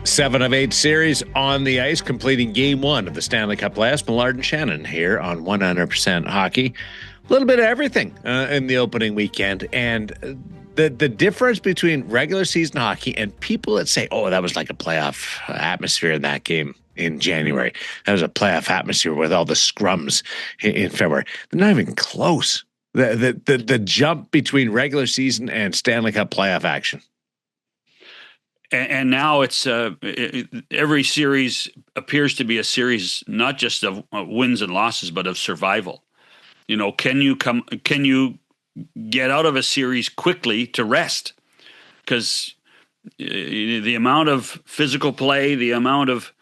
7 of 8 series on the ice, completing game 1 of the Stanley Cup playoffs. Millard and Shannon here on 100% Hockey. A little bit of everything in the opening weekend. And the difference between regular season hockey and people that say, oh, that was like a playoff atmosphere in that game in January. That was a playoff atmosphere with all the scrums in February. They're not even close. The jump between regular season and Stanley Cup playoff action. And now it's every series appears to be a series not just of wins and losses, but of survival. You know, can you get out of a series quickly to rest? Because the amount of physical play, the amount of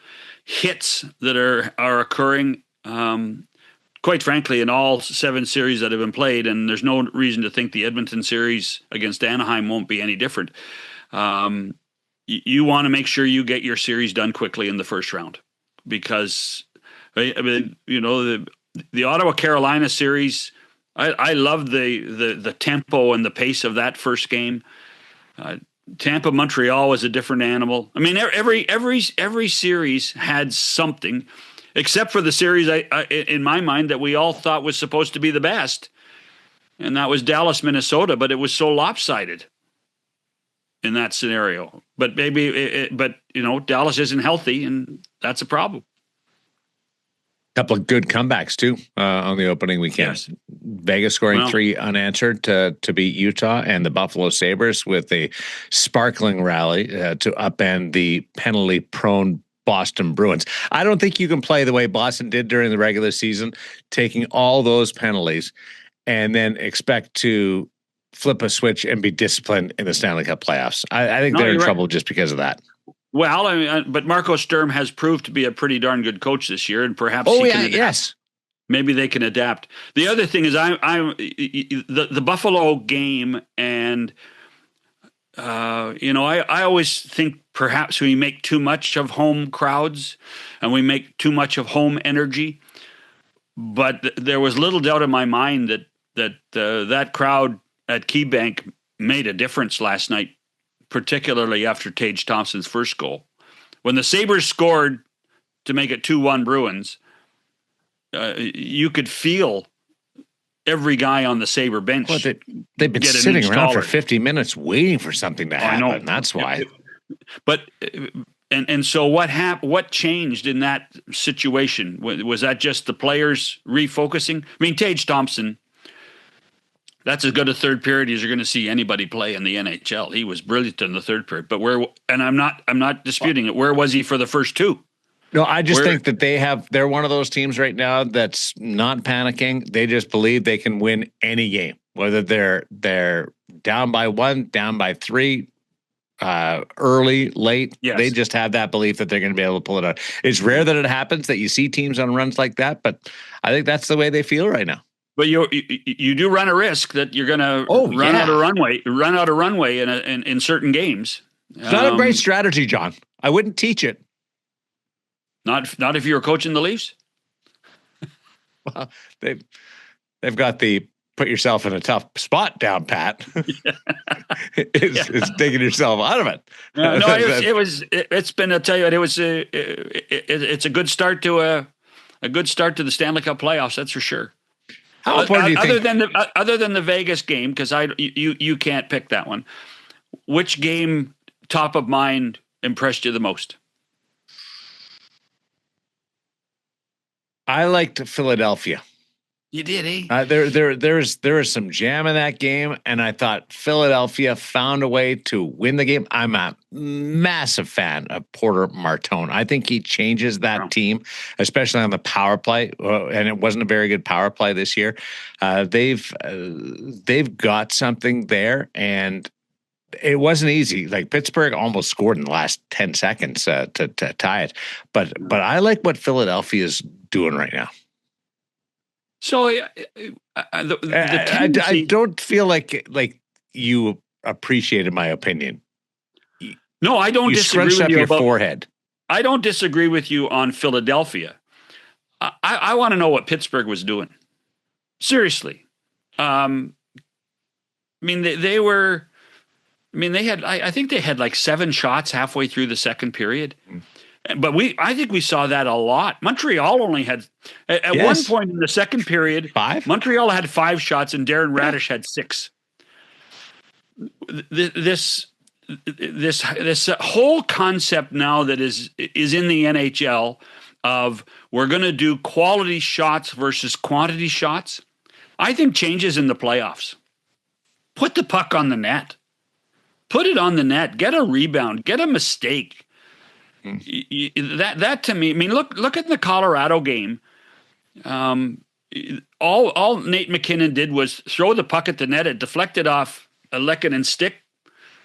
hits that are occurring, quite frankly, in all 7 series that have been played, and there's no reason to think the Edmonton series against Anaheim won't be any different. You want to make sure you get your series done quickly in the first round, because I mean, you know, the Ottawa-Carolina series, I love the tempo and the pace of that first game. Tampa-Montreal was a different animal. I mean, every series had something, except for the series in my mind that we all thought was supposed to be the best, and that was Dallas-Minnesota, but it was so lopsided in that scenario. But maybe, but you know, Dallas isn't healthy, and that's a problem. Couple of good comebacks too on the opening weekend. Yes. Vegas scoring 3 unanswered to beat Utah, and the Buffalo Sabres with a sparkling rally to upend the penalty-prone Boston Bruins. I don't think you can play the way Boston did during the regular season, taking all those penalties and then expect to flip a switch and be disciplined in the Stanley Cup playoffs. I think they're in trouble just because of that. Well, I mean, but Marco Sturm has proved to be a pretty darn good coach this year, and perhaps yes, maybe they can adapt. The other thing is, the Buffalo game, and you know, I always think perhaps we make too much of home crowds, and we make too much of home energy. But there was little doubt in my mind that crowd at KeyBank made a difference last night, particularly after Tage Thompson's first goal. When the Sabres scored to make it 2-1 Bruins, you could feel every guy on the Sabre bench. Well, they've been sitting around for 50 minutes waiting for something to happen. I know. That's why. But and so what changed in that situation? Was that just the players refocusing? I mean, Tage Thompson, that's as good a third period as you're going to see anybody play in the NHL. He was brilliant in the third period. But I'm not disputing it. Where was he for the first 2? No, I just think that they're one of those teams right now that's not panicking. They just believe they can win any game, whether they're down by 1, down by 3, early, late. Yes. They just have that belief that they're going to be able to pull it out. It's rare that it happens, that you see teams on runs like that, but I think that's the way they feel right now. But you do run a risk that you're going to run out of runway in certain games. It's not a great strategy, John. I wouldn't teach it. Not if you were coaching the Leafs. Well, they've got the put yourself in a tough spot down pat. It's taking yourself out of it. No, it's been. I'll tell you, it's a good start to a good start to the Stanley Cup playoffs. That's for sure. How important do you think? Other than the Vegas game, because you can't pick that one. Which game top of mind impressed you the most? I liked Philadelphia. You did, eh? There was some jam in that game, and I thought Philadelphia found a way to win the game. I'm a massive fan of Porter Martone. I think he changes that team, especially on the power play. And it wasn't a very good power play this year. They've got something there, and it wasn't easy. Like Pittsburgh almost scored in the last 10 seconds to tie it, but I like what Philadelphia is doing right now. So I don't feel like you appreciated my opinion. No, I don't disagree with you your forehead. I don't disagree with you on Philadelphia. I want to know what Pittsburgh was doing. Seriously. I mean, they were I mean, I think they had like 7 shots halfway through the second period. But I think we saw that a lot. Montreal only had, at one point in the second period, 5? Montreal had 5 shots and Daren Radish had 6. This whole concept now that is in the NHL of we're going to do quality shots versus quantity shots, I think changes in the playoffs. Put the puck on the net. Put it on the net. Get a rebound. Get a mistake. That to me, I mean, look at the Colorado game. All Nate McKinnon did was throw the puck at the net. It deflected off a Lehkonen stick.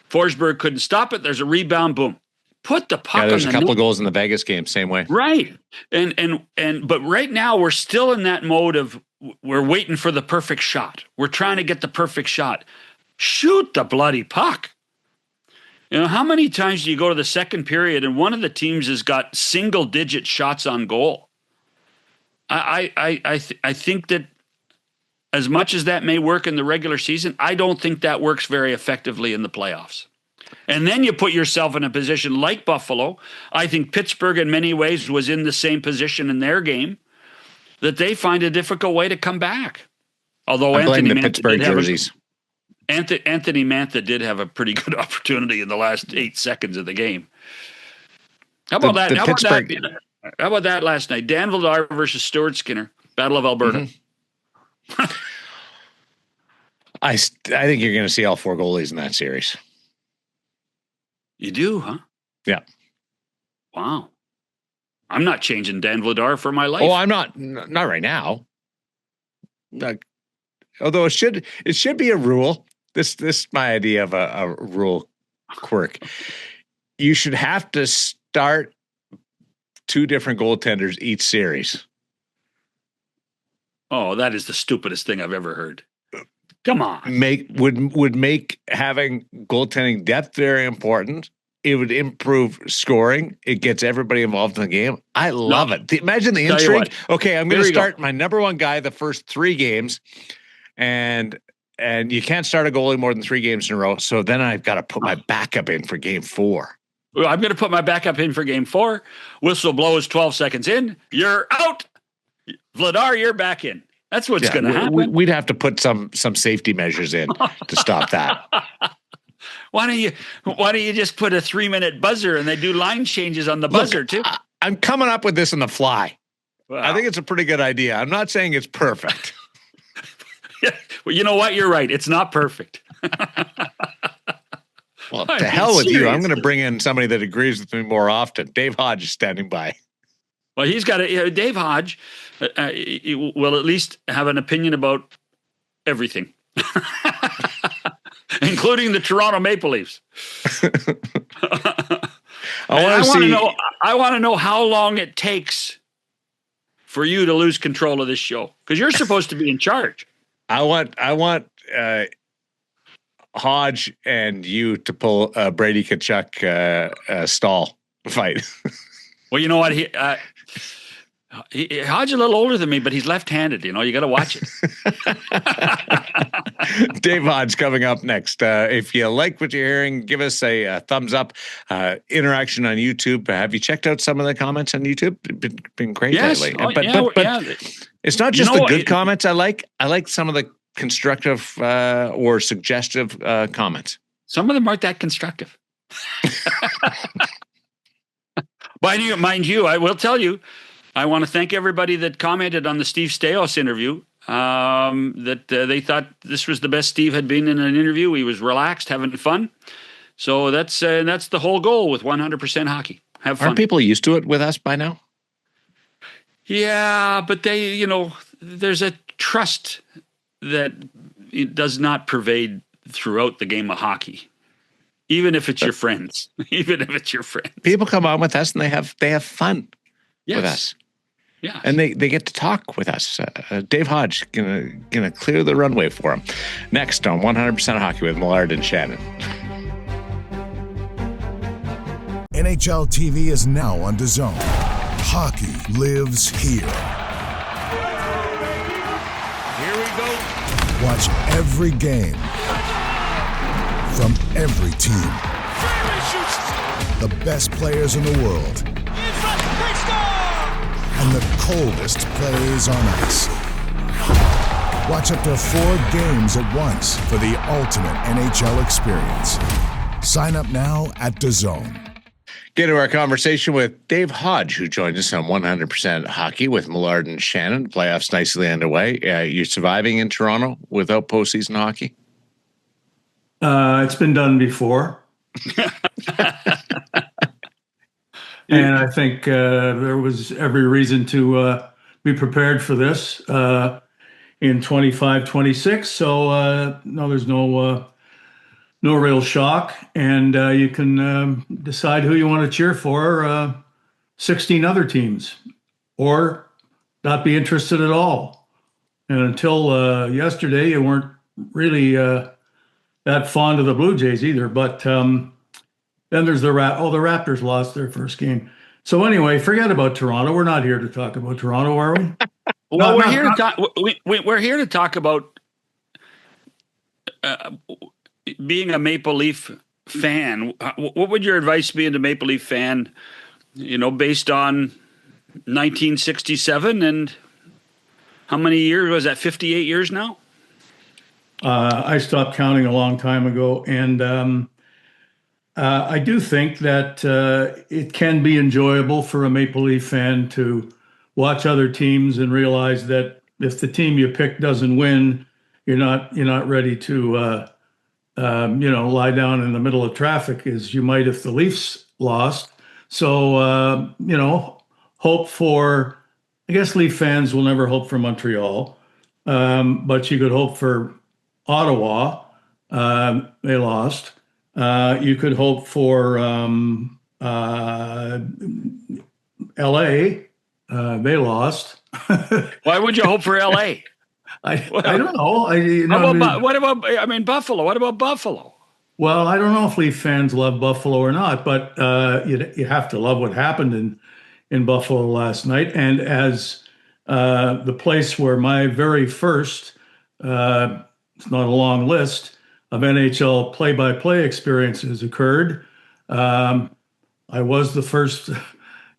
Forsberg couldn't stop it. There's a rebound. Boom. Put the puck on the net. There's a couple of goals in the Vegas game, same way. Right. But right now we're still in that mode of we're waiting for the perfect shot. We're trying to get the perfect shot. Shoot the bloody puck. You know, how many times do you go to the second period and one of the teams has got single-digit shots on goal? I think that as much as that may work in the regular season, I don't think that works very effectively in the playoffs. And then you put yourself in a position like Buffalo. I think Pittsburgh in many ways was in the same position in their game, that they find a difficult way to come back. Although Anthony the Pittsburgh jerseys. Anthony Mantha did have a pretty good opportunity in the last 8 seconds of the game. How about that? How about that last night? Dan Vladar versus Stuart Skinner, Battle of Alberta. Mm-hmm. I think you're going to see all 4 goalies in that series. You do, huh? Yeah. Wow. I'm not changing Dan Vladar for my life. Oh, I'm not right now. Although it should be a rule. This is my idea of a rule quirk. You should have to start 2 different goaltenders each series. Oh, that is the stupidest thing I've ever heard. Come on. Would make having goaltending depth very important. It would improve scoring. It gets everybody involved in the game. I love it. Imagine the intrigue. Okay, I'm going to start my number 1 guy the first 3 games, and you can't start a goalie more than 3 games in a row. So then I've got to put my backup in for game 4. Well, I'm going to put my backup in for game 4. Whistle blows 12 seconds in. You're out. Vladar, you're back in. That's what's going to happen. We'd have to put some safety measures in to stop that. Why don't you just put a 3-minute buzzer and they do line changes on the buzzer too? I'm coming up with this on the fly. Wow. I think it's a pretty good idea. I'm not saying it's perfect. Well, you know what? You're right. It's not perfect. Well, to hell with you. I'm going to bring in somebody that agrees with me more often. Dave Hodge is standing by. Well, he's got Dave Hodge will at least have an opinion about everything, including the Toronto Maple Leafs. I want to know how long it takes for you to lose control of this show, because you're supposed to be in charge. I want Hodge and you to pull a Brady Tkachuk stall fight. Well, you know what? Hodge a little older than me, but he's left-handed. You know, you got to watch it. Dave Hodge coming up next. If you like what you're hearing, give us a thumbs up. Interaction on YouTube. Have you checked out some of the comments on YouTube? Been great lately. But it's not just the good comments I like. I like some of the constructive or suggestive comments. Some of them aren't that constructive. Mind you, I will tell you, I want to thank everybody that commented on the Steve Staios interview, that they thought this was the best Steve had been in an interview. He was relaxed, having fun. So that's the whole goal with 100% hockey. Have fun. Aren't people used to it with us by now? Yeah, but there's a trust that it does not pervade throughout the game of hockey. Even if it's your friends. People come on with us and they have fun with us. Yeah. And they get to talk with us. Dave Hodge gonna clear the runway for him. Next on 100% Hockey with Millard and Shannon. NHL TV is now on DAZN. Hockey lives here. Here we go. Watch every game. From every team. The best players in the world. And the coldest players on ice. Watch up to 4 games at once for the ultimate NHL experience. Sign up now at DAZN. Get to our conversation with Dave Hodge, who joined us on 100% Hockey with Millard and Shannon. Playoffs nicely underway. You're surviving in Toronto without postseason hockey? It's been done before. And I think there was every reason to be prepared for this in 25-26. So, no, there's no real shock. And you can decide who you want to cheer for, 16 other teams, or not be interested at all. And until yesterday, you weren't really that fond of the Blue Jays either. But then there's the Raptors lost their first game. So anyway, forget about Toronto. We're not here to talk about Toronto, are we? Well, we're here to talk about being a Maple Leaf fan. What would your advice be as a Maple Leaf fan? Based on 1967 and how many years was that? 58 years now. I stopped counting a long time ago, and I do think that it can be enjoyable for a Maple Leaf fan to watch other teams and realize that if the team you pick doesn't win, you're not ready to lie down in the middle of traffic as you might if the Leafs lost. So hope for. I guess Leaf fans will never hope for Montreal, but you could hope for Ottawa. They lost. You could hope for L.A. They lost. Why would you hope for L.A.? I don't know. What about Buffalo? What about Buffalo? Well, I don't know if Leaf fans love Buffalo or not, but you have to love what happened in Buffalo last night. And as the place where my very first, it's not a long list, of NHL play-by-play experiences occurred. I was the first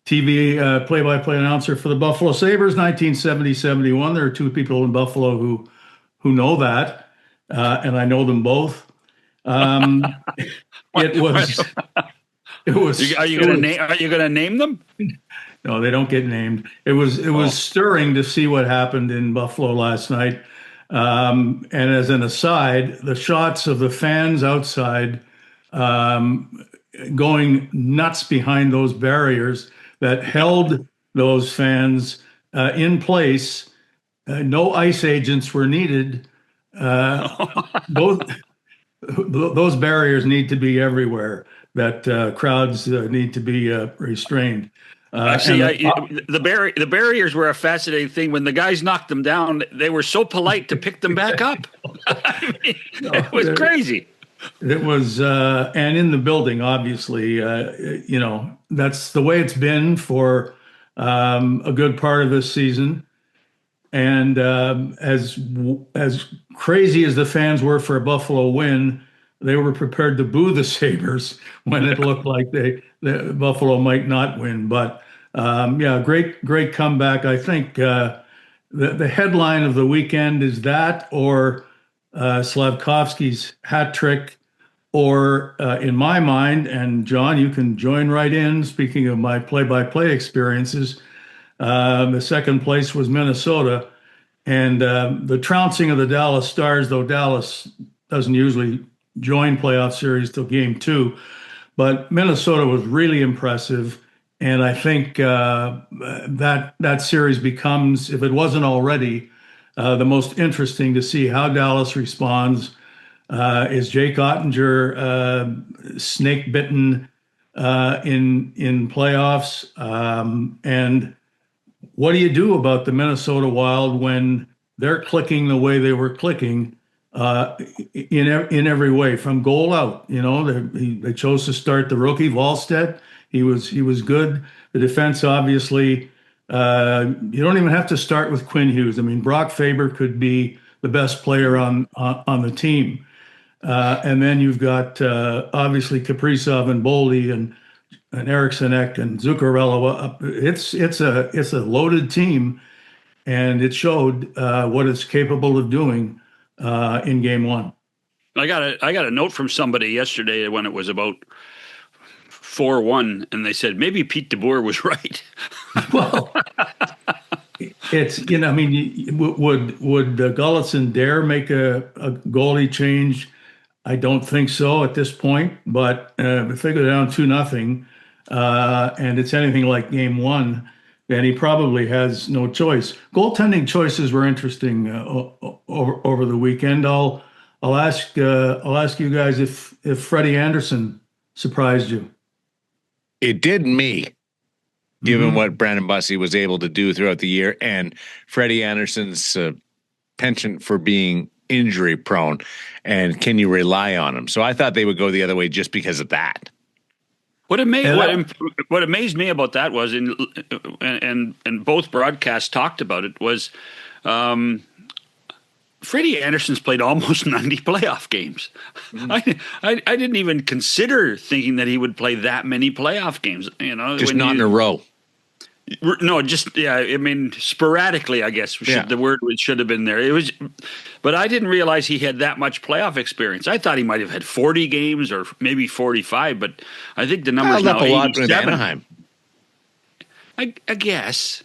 TV play-by-play announcer for the Buffalo Sabres, 1970-71. There are 2 people in Buffalo who know that, and I know them both. It was. Are you going to name them? No, they don't get named. It was stirring to see what happened in Buffalo last night. And as an aside, the shots of the fans outside going nuts behind those barriers that held those fans in place. No ice agents were needed. Those barriers need to be everywhere. That crowds need to be restrained. Actually, the barriers were a fascinating thing. When the guys knocked them down, they were so polite to pick them back up. It was crazy. It was, and in the building, obviously, that's the way it's been for a good part of this season. And as crazy as the fans were for a Buffalo win, they were prepared to boo the Sabres when it looked like Buffalo might not win. But great comeback. I think the headline of the weekend is that, or Slavkovsky's hat trick, or in my mind, and John, you can join right in. Speaking of my play-by-play experiences, the second place was Minnesota, and the trouncing of the Dallas Stars, though Dallas doesn't usually join playoff series till game 2, but Minnesota was really impressive. And I think that series becomes, if it wasn't already, the most interesting to see how Dallas responds. Is Jake Ottinger snake bitten in playoffs? And what do you do about the Minnesota Wild when they're clicking the way they were clicking in every way from goal out? They chose to start the rookie Wallstedt. He was good. The defense, obviously, you don't even have to start with Quinn Hughes. I mean, Brock Faber could be the best player on the team. And then you've got obviously Kaprizov and Boldy and Eriksson Ek and Zuccarello. It's a loaded team, and it showed what it's capable of doing in game one. I got a note from somebody yesterday when it was about 4-1, and they said maybe Pete DeBoer was right. Well, it's I mean, would Gulutzan dare make a goalie change? I don't think so at this point. But if they go down 2-0, and it's anything like game one, then he probably has no choice. Goaltending choices were interesting over the weekend. I'll ask you guys if Freddie Anderson surprised you. It did me, given what Brandon Bussie was able to do throughout the year, and Freddie Anderson's penchant for being injury prone, and can you rely on him? So I thought they would go the other way just because of that. What amazed me about that was, and both broadcasts talked about it, was Freddie Anderson's played almost 90 playoff games. I didn't even consider thinking that he would play that many playoff games. Just not in a row. No, just I mean, sporadically, I guess the word should have been there. It was, but I didn't realize he had that much playoff experience. I thought he might have had 40 games or maybe 45, but I think the number's now 87. Anaheim. I guess.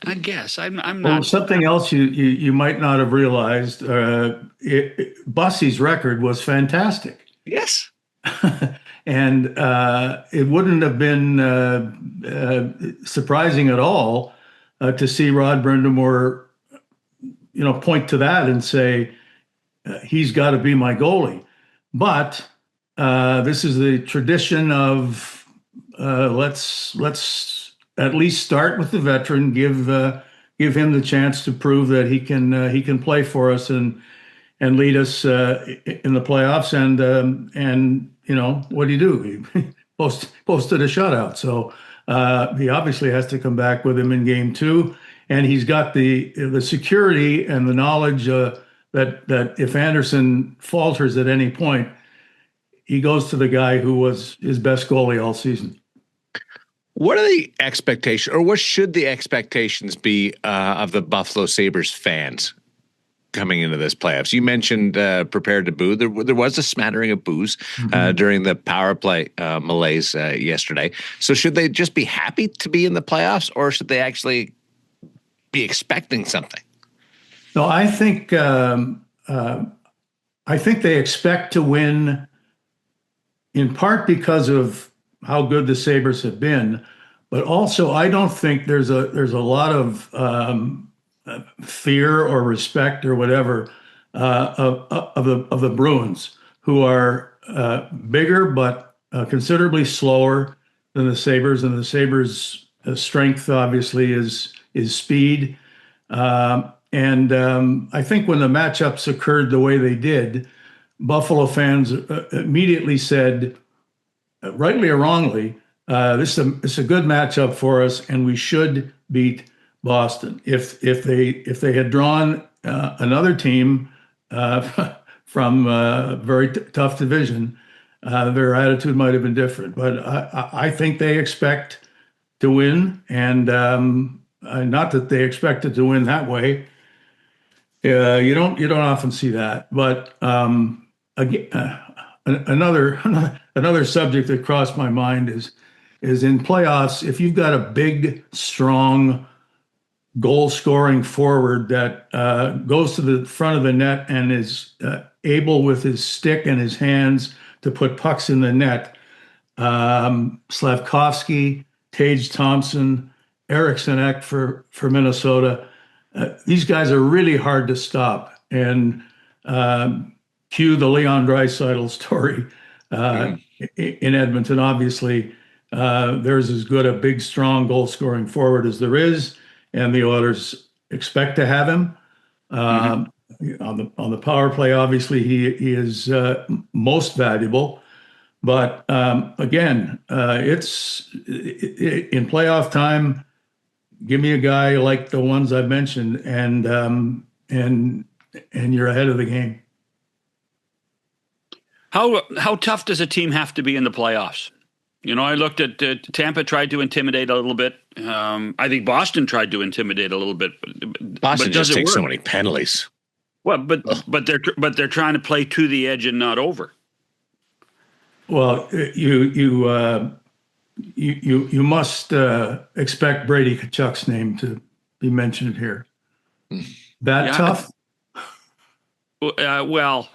I'm not. Well, something else you might not have realized. Bussie's record was fantastic. Yes. And it wouldn't have been surprising at all to see Rod Brind'Amour, point to that and say, he's got to be my goalie. But this is the tradition of let's at least start with the veteran, give him the chance to prove that he can play for us and lead us in the playoffs. And what do? He posted a shutout. So he obviously has to come back with him in game two. And he's got the security and the knowledge that if Anderson falters at any point, he goes to the guy who was his best goalie all season. What are the expectations, or what should the expectations be of the Buffalo Sabres fans coming into this playoffs? You mentioned prepared to boo. There was a smattering of boos during the power play malaise yesterday. So should they just be happy to be in the playoffs, or should they actually be expecting something? No, I think they expect to win, in part because of how good the Sabres have been, but also I don't think there's a lot of fear or respect or whatever of the Bruins, who are bigger but considerably slower than the Sabres, and the Sabres' strength obviously is speed. And I think when the matchups occurred the way they did, Buffalo fans immediately said, rightly or wrongly, this is a good matchup for us, and we should beat Boston. If they had drawn another team from a very tough division, their attitude might have been different. But I think they expect to win, and not that they expected to win that way. You don't often see that. But again, another subject that crossed my mind is in playoffs, if you've got a big, strong, goal-scoring forward that goes to the front of the net and is able with his stick and his hands to put pucks in the net, Slavkovsky, Tage Thompson, Eriksson Ek for Minnesota, these guys are really hard to stop. And cue the Leon Draisaitl story in Edmonton. Obviously, there's as good a big, strong goal-scoring forward as there is, and the Oilers expect to have him. On the power play, obviously, he is most valuable. But again, it's in playoff time. Give me a guy like the ones I've mentioned, and you're ahead of the game. How tough does a team have to be in the playoffs? I looked at Tampa tried to intimidate a little bit. I think Boston tried to intimidate a little bit. Boston but just does it takes work? so many penalties. Well, but they're trying to play to the edge and not over. Well, you must expect Brady Tkachuk's name to be mentioned here. That tough? Well,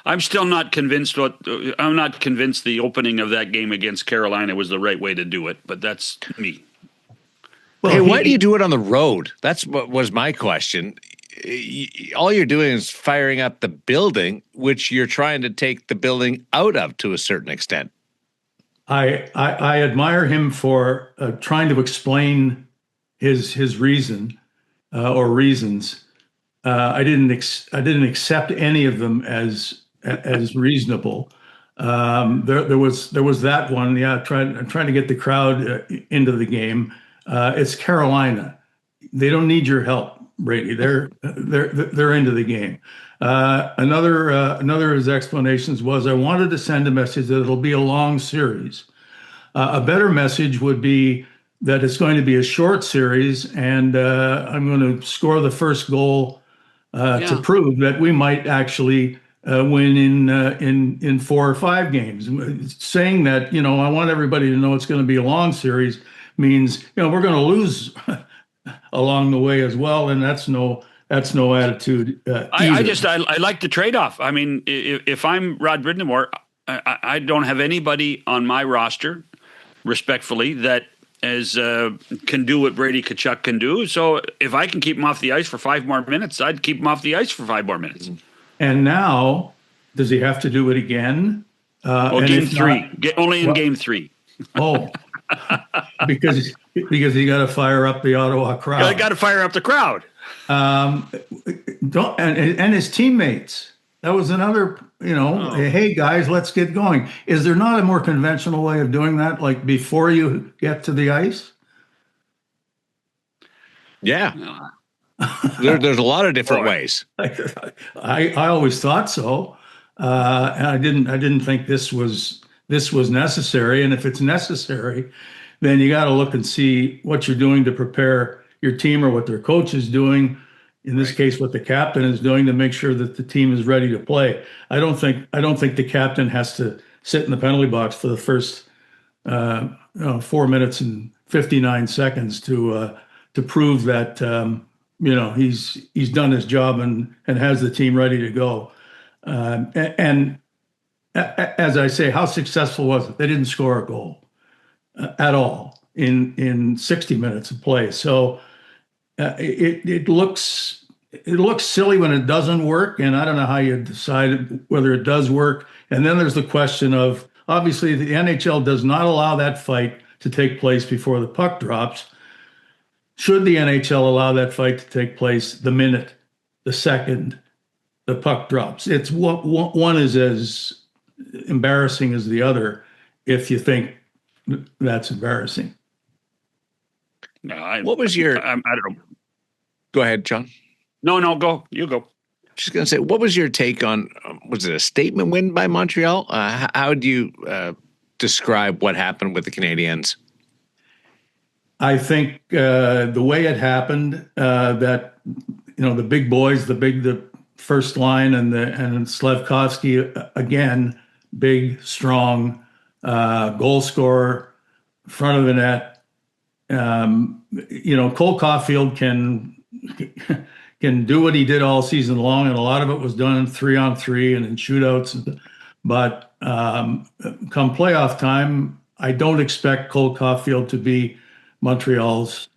I'm still not convinced. I'm not convinced the opening of that game against Carolina was the right way to do it. But that's me. Well, hey, why do you do it on the road? That's what was my question. All you're doing is firing up the building, which you're trying to take the building out of to a certain extent. I admire him for trying to explain his reason or reasons. I didn't accept any of them as reasonable. There was that one. Yeah, trying to get the crowd into the game. It's Carolina. They don't need your help, Brady. They're into the game. Another of his explanations was, I wanted to send a message that it'll be a long series. A better message would be that it's going to be a short series, and I'm going to score the first goal to prove that we might actually win in 4 or 5 games. Saying that, I want everybody to know it's going to be a long series means, we're going to lose along the way as well, and that's no attitude. I like the trade-off. I mean, if I'm Rod Brindamore, I don't have anybody on my roster, respectfully, that can do what Brady Tkachuk can do. So if I can keep him off the ice for 5 more minutes, I'd keep him off the ice for 5 more minutes. And now, does he have to do it again? Game 3. Only in game 3. Oh, because he got to fire up the Ottawa crowd. Got to fire up the crowd. And his teammates. That was another, hey guys, let's get going. Is there not a more conventional way of doing that, like before you get to the ice? Yeah. There's a lot of different ways. I always thought so. And I didn't think this was necessary. And if it's necessary, then you got to look and see what you're doing to prepare your team, or what their coach is doing. In this case, what the captain is doing to make sure that the team is ready to play. I don't think the captain has to sit in the penalty box for the first 4 minutes and 59 seconds to prove that he's done his job and has the team ready to go. And as I say, how successful was it? They didn't score a goal at all in 60 minutes of play. So it looks silly when it doesn't work, and I don't know how you decide whether it does work. And then there's the question of, obviously, the NHL does not allow that fight to take place before the puck drops. Should the NHL allow that fight to take place the minute, the second the puck drops? It's one is as embarrassing as the other, if you think that's embarrassing. No, what was your? I don't know. Go ahead, John. No, go. You go. Just going to say, what was your take on? Was it a statement win by Montreal? How do you describe what happened with the Canadiens? I think the way it happened, that the big boys, the first line, and Slavkovsky again, big, strong, goal scorer, front of the net. Cole Caulfield can do what he did all season long, and a lot of it was done in 3-on-3 and in shootouts. But come playoff time, I don't expect Cole Caulfield to be Montreal's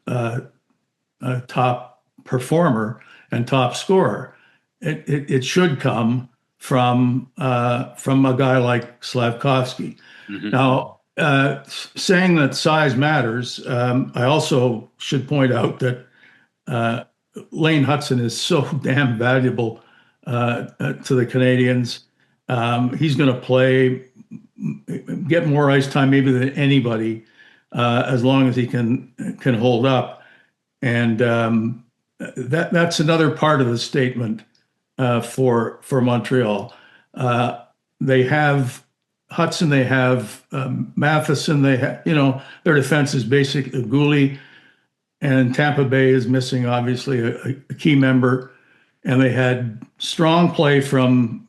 top performer and top scorer. It should come from a guy like Slavkovsky. Mm-hmm. Now, saying that size matters, I also should point out that Lane Hudson is so damn valuable to the Canadiens. He's going to play, get more ice time maybe than anybody, as long as he can hold up. And that's another part of the statement for Montreal. they have Hudson, they have Matheson, they have, their defense is basically Gooley, and Tampa Bay is missing obviously a key member, and they had strong play from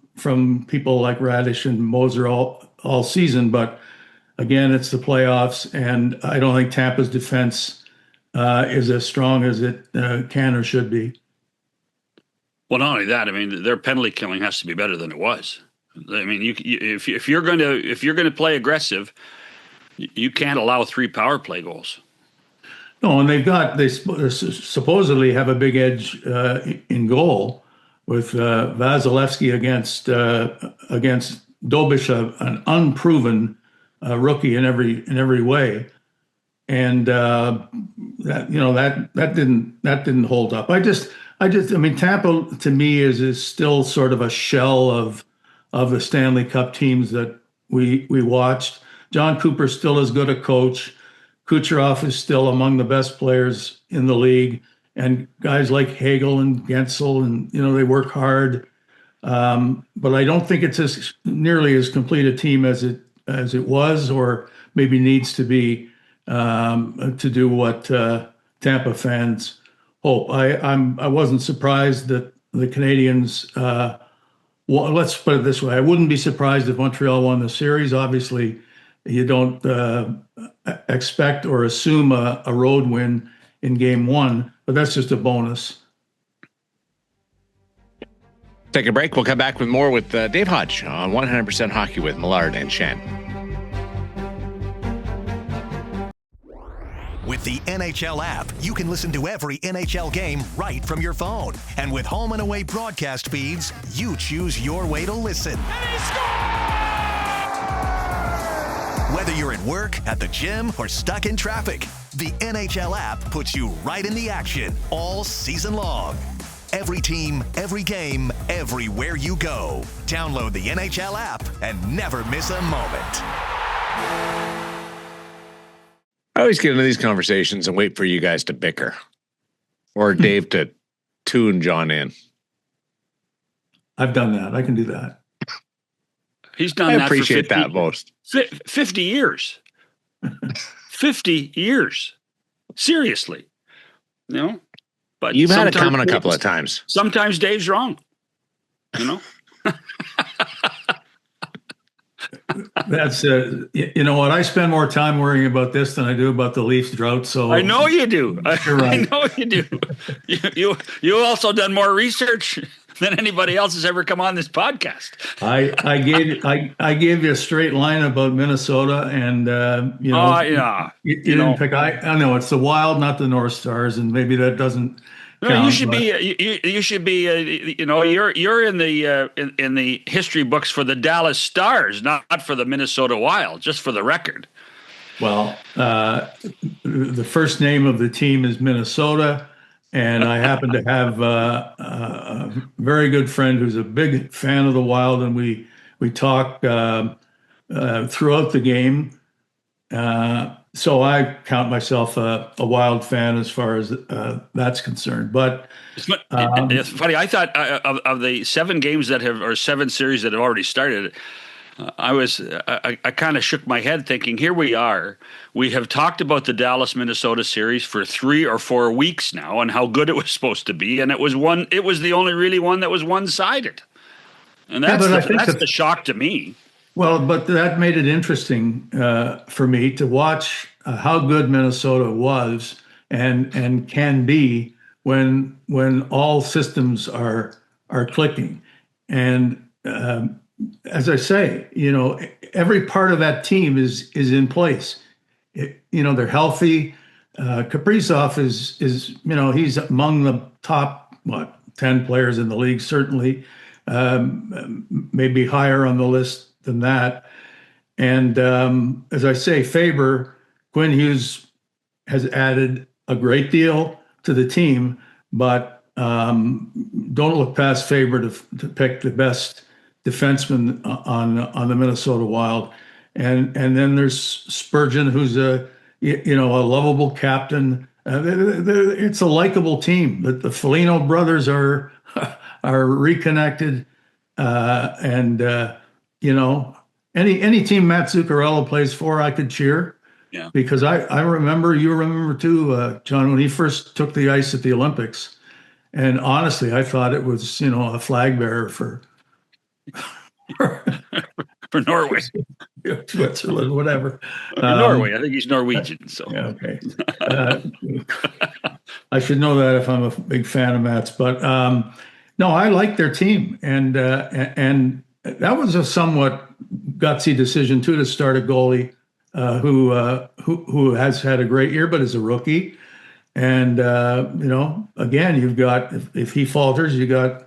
people like Radish and Moser all season, but again, it's the playoffs, and I don't think Tampa's defense is as strong as it can or should be. Well, not only that, I mean, their penalty killing has to be better than it was. I mean, if you're going to play aggressive, you can't allow 3 power play goals. No, and they supposedly have a big edge in goal with Vasilevsky against Dobish, an unproven rookie in every way, and that didn't hold up. I mean, Tampa to me is still sort of a shell of the Stanley Cup teams that we watched. John Cooper's still as good a coach. Kucherov is still among the best players in the league, and guys like Hagel and Gensel, and they work hard. But I don't think it's nearly as complete a team as it was, or maybe needs to be, to do what Tampa fans hope. I wasn't surprised that the Canadians. Let's put it this way: I wouldn't be surprised if Montreal won the series. Obviously, you don't expect or assume a road win in Game 1, but that's just a bonus. Take a break. We'll come back with more with Dave Hodge on 100% Hockey with Millard and Shannon. With the NHL app, you can listen to every NHL game right from your phone. And with home and away broadcast feeds, you choose your way to listen. And he scores! Whether you're at work, at the gym, or stuck in traffic, the NHL app puts you right in the action all season long. Every team, every game, everywhere you go. Download the NHL app and never miss a moment. I always get into these conversations and wait for you guys to bicker or Dave to tune John in. I've done that. I can do that. He's done I that appreciate for 50, that most. 50 years. 50 years. Seriously. But you've had it coming a couple of times. Sometimes Dave's wrong. That's you know what? I spend more time worrying about this than I do about the Leafs drought. So I know you do. You're right. I know you do. You also done more research than anybody else has ever come on this podcast. I gave you a straight line about Minnesota, and you didn't pick. I know it's the Wild, not the North Stars, and maybe that doesn't. No, you should be. You should be. You're in the history books for the Dallas Stars, not for the Minnesota Wild. Just for the record. Well, the first name of the team is Minnesota, and I happen to have a very good friend who's a big fan of the Wild, and we talk throughout the game. So I count myself a Wild fan as far as that's concerned. But it's funny. I thought of the 7 games that have, or 7 series that have already started, I kind of shook my head thinking, here we are. We have talked about the Dallas-Minnesota series for 3 or 4 weeks now and how good it was supposed to be. And it was the only really one that was one-sided. And that's the shock to me. Well, but that made it interesting for me to watch how good Minnesota was and can be when all systems are clicking. And as I say, every part of that team is in place. They're healthy. Kaprizov is he's among the top 10 players in the league, certainly, maybe higher on the list than that. And as I say, Quinn Hughes has added a great deal to the team, but don't look past Faber to pick the best defenseman on the Minnesota Wild. And then there's Spurgeon, who's a lovable captain. It's a likable team. The Foligno brothers are reconnected, and any team Matt Zuccarello plays for, I could cheer. Yeah. Because I remember, you remember too, John, when he first took the ice at the Olympics. And honestly, I thought it was, a flag bearer for Norway. Switzerland, whatever. Norway. I think he's Norwegian. So yeah, okay. I should know that if I'm a big fan of Matt's, but no, I like their team, and that was a somewhat gutsy decision too, to start a goalie who has had a great year but is a rookie. And again, you've got, if he falters, you got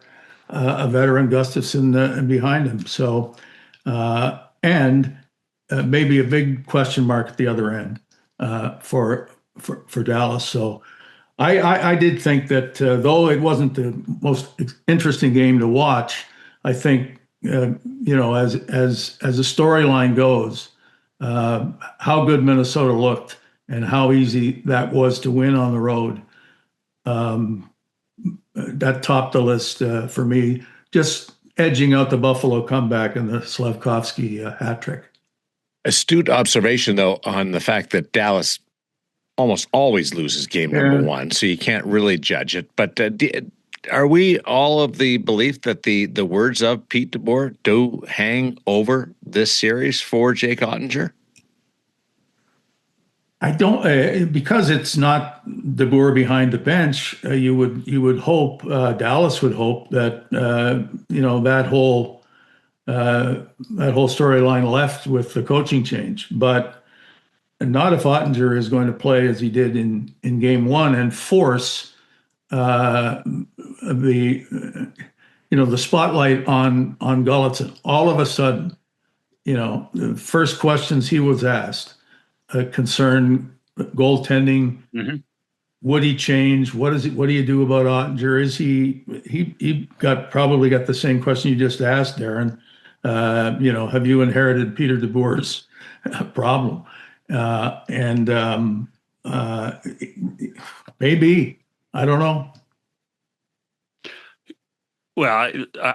a veteran Gustafson behind him. So and maybe a big question mark at the other end for Dallas. So I did think that though it wasn't the most interesting game to watch, I think as the storyline goes, how good Minnesota looked and how easy that was to win on the road. That topped the list for me, just edging out the Buffalo comeback and the Slavkovsky hat trick. Astute observation, though, on the fact that Dallas almost always loses game number one, so you can't really judge it. But are we all of the belief that the words of Pete DeBoer do hang over this series for Jake Ottinger? I don't, because it's not DeBoer behind the bench. You would hope, Dallas would hope that that whole storyline left with the coaching change, but not if Ottinger is going to play as he did in game one and force the spotlight on Gulutzan. All of a sudden, the first questions he was asked concern goaltending. Mm-hmm. Would he change? What do you do about Ottinger? Is he probably got the same question you just asked, Daren. Have you inherited Peter DeBoer's problem? Maybe, I don't know. Well,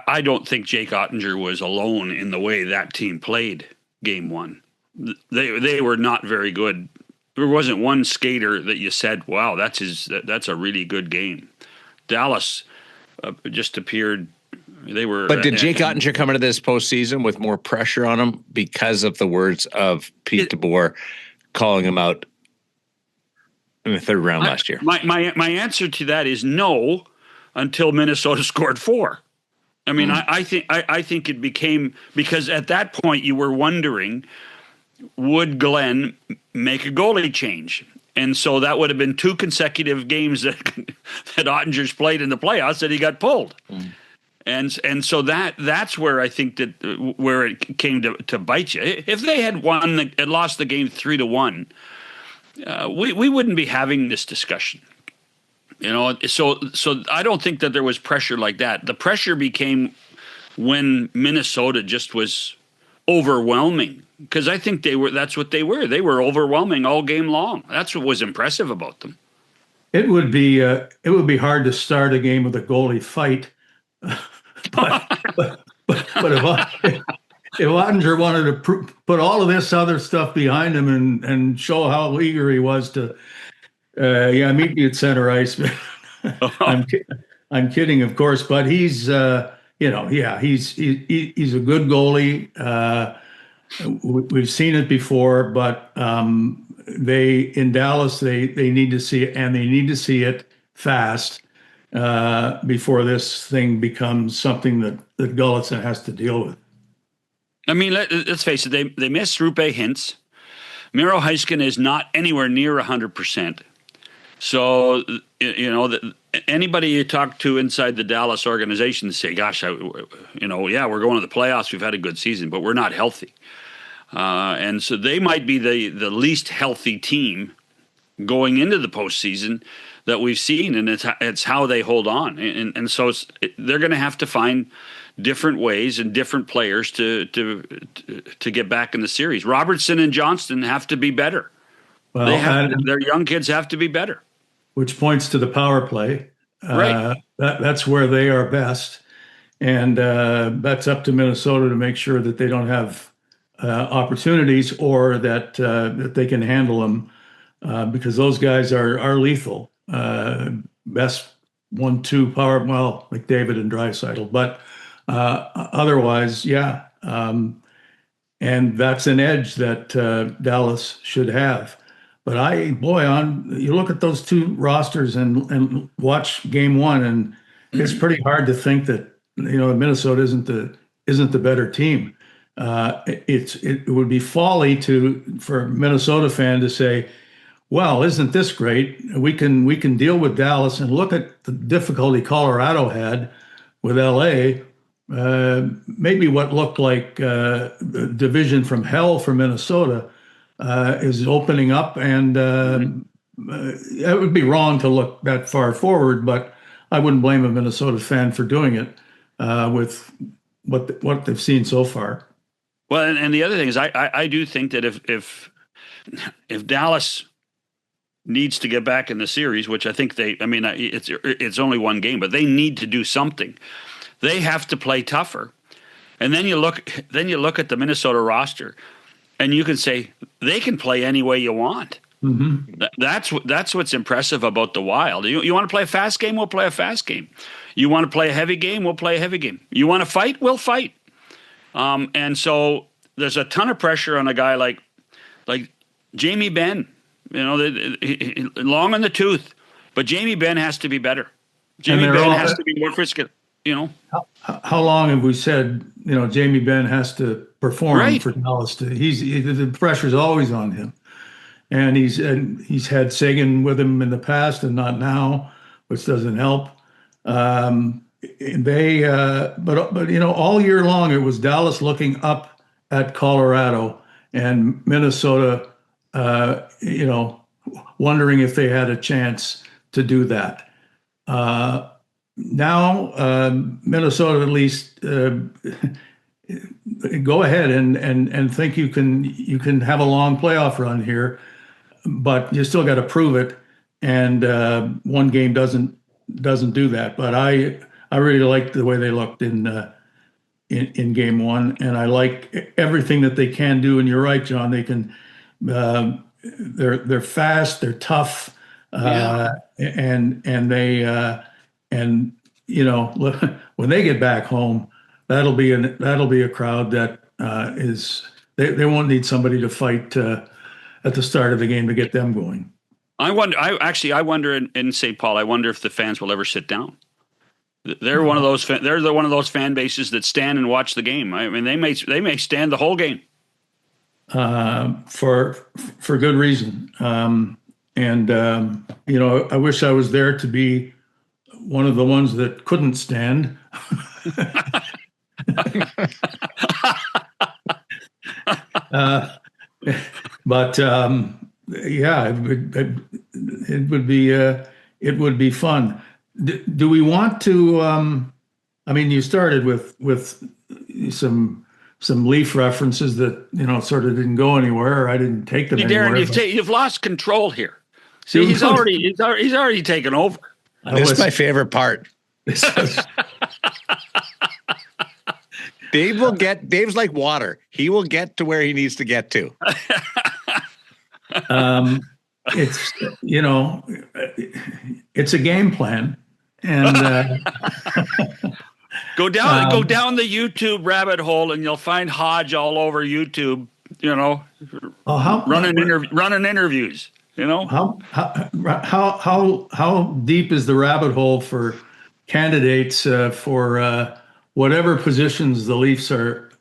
I don't think Jake Ottinger was alone in the way that team played game one. They were not very good. There wasn't one skater that you said, "Wow, that's a really good game." Dallas just appeared. They were. But did Jake Ottinger come into this postseason with more pressure on him because of the words of Pete DeBoer calling him out in the third round last year? My answer to that is no, until Minnesota scored 4. I mean, I think it became, because at that point you were wondering, would Glenn make a goalie change? And so that would have been 2 consecutive games that Ottinger's played in the playoffs that he got pulled. Mm. And so that's where I think that where it came to bite you. If they had lost the game 3-1, we wouldn't be having this discussion. So I don't think that there was pressure like that. The pressure when Minnesota just was overwhelming, because I think that's what they were. They were overwhelming all game long. That's what was impressive about them. It would be hard to start a game with a goalie fight, but if Ottinger wanted to put all of this other stuff behind him and show how eager he was to, meet me at center ice. I'm kidding, of course, but he's he's a good goalie. We've seen it before, but in Dallas they need to see it, and they need to see it fast before this thing becomes something that Gulutzan has to deal with. I mean, let's face it, they missed Rupe Hintz. Miro Heiskanen is not anywhere near 100%. So, anybody you talk to inside the Dallas organization say, gosh, we're going to the playoffs. We've had a good season, but we're not healthy. And so they might be the least healthy team going into the postseason that we've seen, and it's how they hold on. And so they're going to have to find different ways and different players to get back in the series. Robertson and Johnston have to be better. Well, their young kids have to be better. Which points to the power play. Right. That's where they are best. And that's up to Minnesota to make sure that they don't have opportunities or that they can handle them because those guys are lethal. Best 1-2 power, well, McDavid and Draisaitl, but otherwise, yeah. And that's an edge that Dallas should have. But you look at those two rosters and watch game one, and it's pretty hard to think that Minnesota isn't the better team. It would be folly for a Minnesota fan to say, well, isn't this great? We can deal with Dallas, and look at the difficulty Colorado had with LA. Maybe what looked like the division from hell for Minnesota is opening up, and it would be wrong to look that far forward, but I wouldn't blame a Minnesota fan for doing it with what they've seen so far. Well, and the other thing is, I do think that if Dallas needs to get back in the series, which I think it's only one game, but they need to do something. They have to play tougher. And then you look at the Minnesota roster, and you can say they can play any way you want. Mm-hmm. That's what's impressive about the Wild. You want to play a fast game, we'll play a fast game. You want to play a heavy game, we'll play a heavy game. You want to fight, we'll fight. And so there's a ton of pressure on a guy like Jamie Benn. Long in the tooth, but Jamie Benn has to be better. Jamie Benn has to be more frisky. How long have we said Jamie Benn has to perform for Dallas? The pressure's always on him, and he's had Sagan with him in the past and not now, which doesn't help. But all year long it was Dallas looking up at Colorado and Minnesota, wondering if they had a chance to do that. Now, Minnesota at least go ahead and think you can have a long playoff run here, but you still got to prove it. And one game doesn't do that. But I really liked the way they looked in game one, and I like everything that they can do. And you're right, John. They can. They're fast. They're tough. And they. And when they get back home, that'll be a crowd that they won't need somebody to fight at the start of the game to get them going. I wonder in St. Paul. I wonder if the fans will ever sit down. They're one of those. They're one of those fan bases that stand and watch the game. I mean, they may stand the whole game for good reason. I wish I was there to be one of the ones that couldn't stand. It would be fun. Do we want to? You started with some Leaf references that sort of didn't go anywhere. Or I didn't take them anywhere. Darren, you've lost control here. See, he's already taken over. This is my favorite part. Dave's like water. He will get to where he needs to get to. It's a game plan, and go down the YouTube rabbit hole, and you'll find Hodge all over YouTube. Running interviews. How deep is the rabbit hole for candidates for whatever positions the Leafs are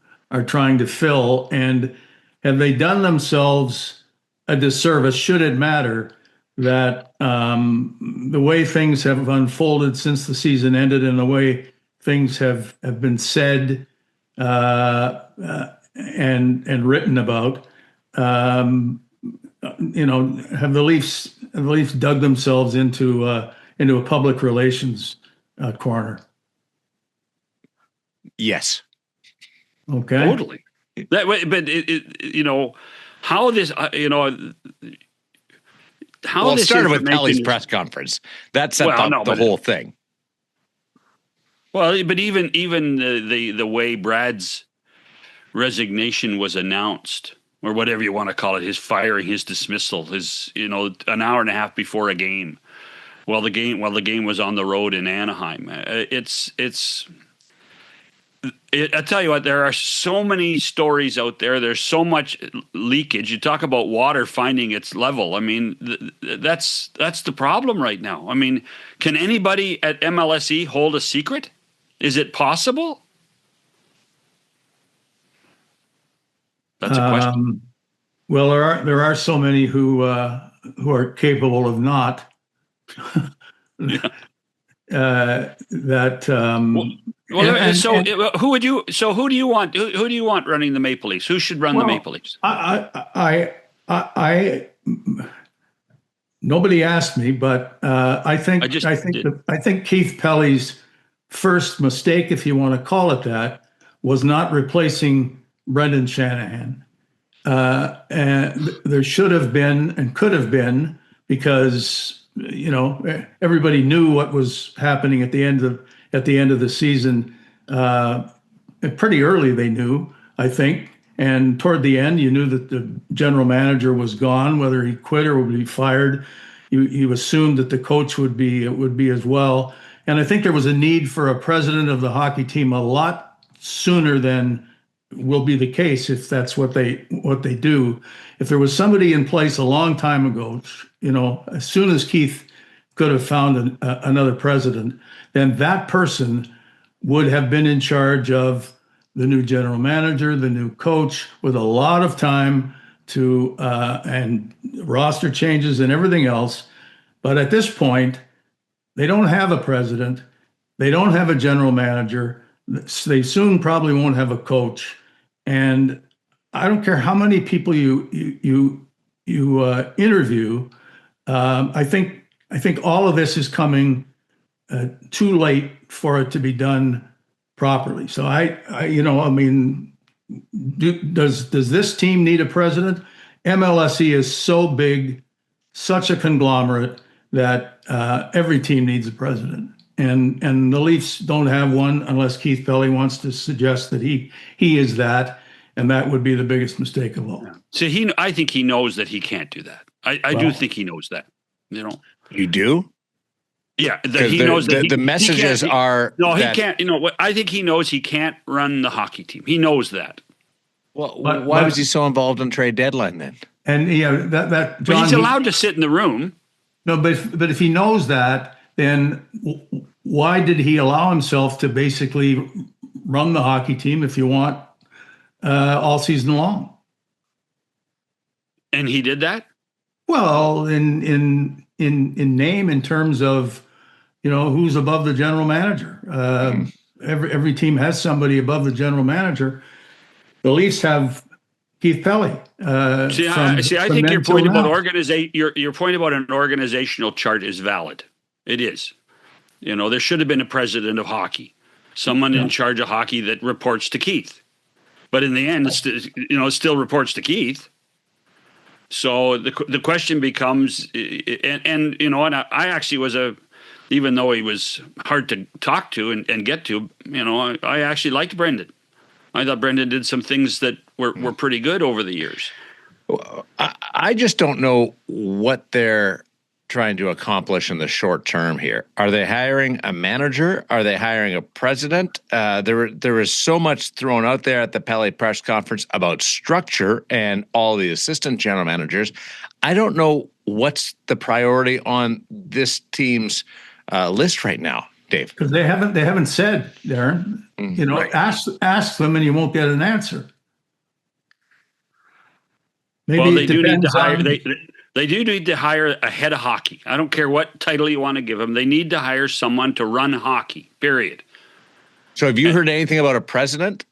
trying to fill, and have they done themselves a disservice? Should it matter that the way things have unfolded since the season ended and the way things have been said and written about? Have the Leafs dug themselves into a public relations corner? Yes. Okay. Totally. That way, but how this, how it started with Kelly's press conference. That set up the whole thing. Well, but even the way Brad's resignation was announced, or whatever you want to call it, his firing, his dismissal, his an hour and a half before a game, while the game was on the road in Anaheim. I tell you what, there are so many stories out there. There's so much leakage. You talk about water finding its level. I mean, that's the problem right now. I mean, can anybody at MLSE hold a secret? Is it possible? That's a question. Well, there are so many who are capable of not. Who do you want? Who do you want running the Maple Leafs? Who should run the Maple Leafs? Nobody asked me, but I think Keith Pelly's first mistake, if you want to call it that, was not replacing Brendan Shanahan. And there should have been and could have been, because everybody knew what was happening at the end of the season. Pretty early they knew, I think. And toward the end, you knew that the general manager was gone, whether he quit or would be fired. You assumed that the coach would be as well. And I think there was a need for a president of the hockey team a lot sooner than will be the case if that's what they do. If there was somebody in place a long time ago, as soon as Keith could have found another president, then that person would have been in charge of the new general manager, the new coach, with a lot of time to and roster changes and everything else. But at this point, they don't have a president. They don't have a general manager. They soon probably won't have a coach. And I don't care how many people you interview. I think all of this is coming too late for it to be done properly. So does this team need a president? MLSE is so big, such a conglomerate, that every team needs a president. And the Leafs don't have one unless Keith Pelly wants to suggest that he is that, and that would be the biggest mistake of all. So I think he knows that he can't do that. I do think he knows that. You do? Yeah, he knows that the messages are. No, he can't. I think he knows he can't run the hockey team. He knows that. Well, why was he so involved in trade deadline then? And that. John, but he's allowed to sit in the room. No, but if he knows that, then why did he allow himself to basically run the hockey team, if you want, all season long? And he did that? Well, in name, in terms of, who's above the general manager. Every team has somebody above the general manager. The Leafs have Keith Pelly. I think your point about an organizational chart is valid. It is. There should have been a president of hockey, someone in charge of hockey that reports to Keith. But in the end, it still reports to Keith. So the question becomes, and I actually was even though he was hard to talk to and get to, I actually liked Brendan. I thought Brendan did some things that were pretty good over the years. I just don't know what they're trying to accomplish in the short term here. Are they hiring a manager? Are they hiring a president? There was so much thrown out there at the Pelly press conference about structure and all the assistant general managers. I don't know what's the priority on this team's list right now, Dave. Because they haven't said, Daren. Right. Ask them and you won't get an answer. Maybe they do need to hire. They do need to hire a head of hockey. I don't care what title you want to give them. They need to hire someone to run hockey, period. So have you heard anything about a president?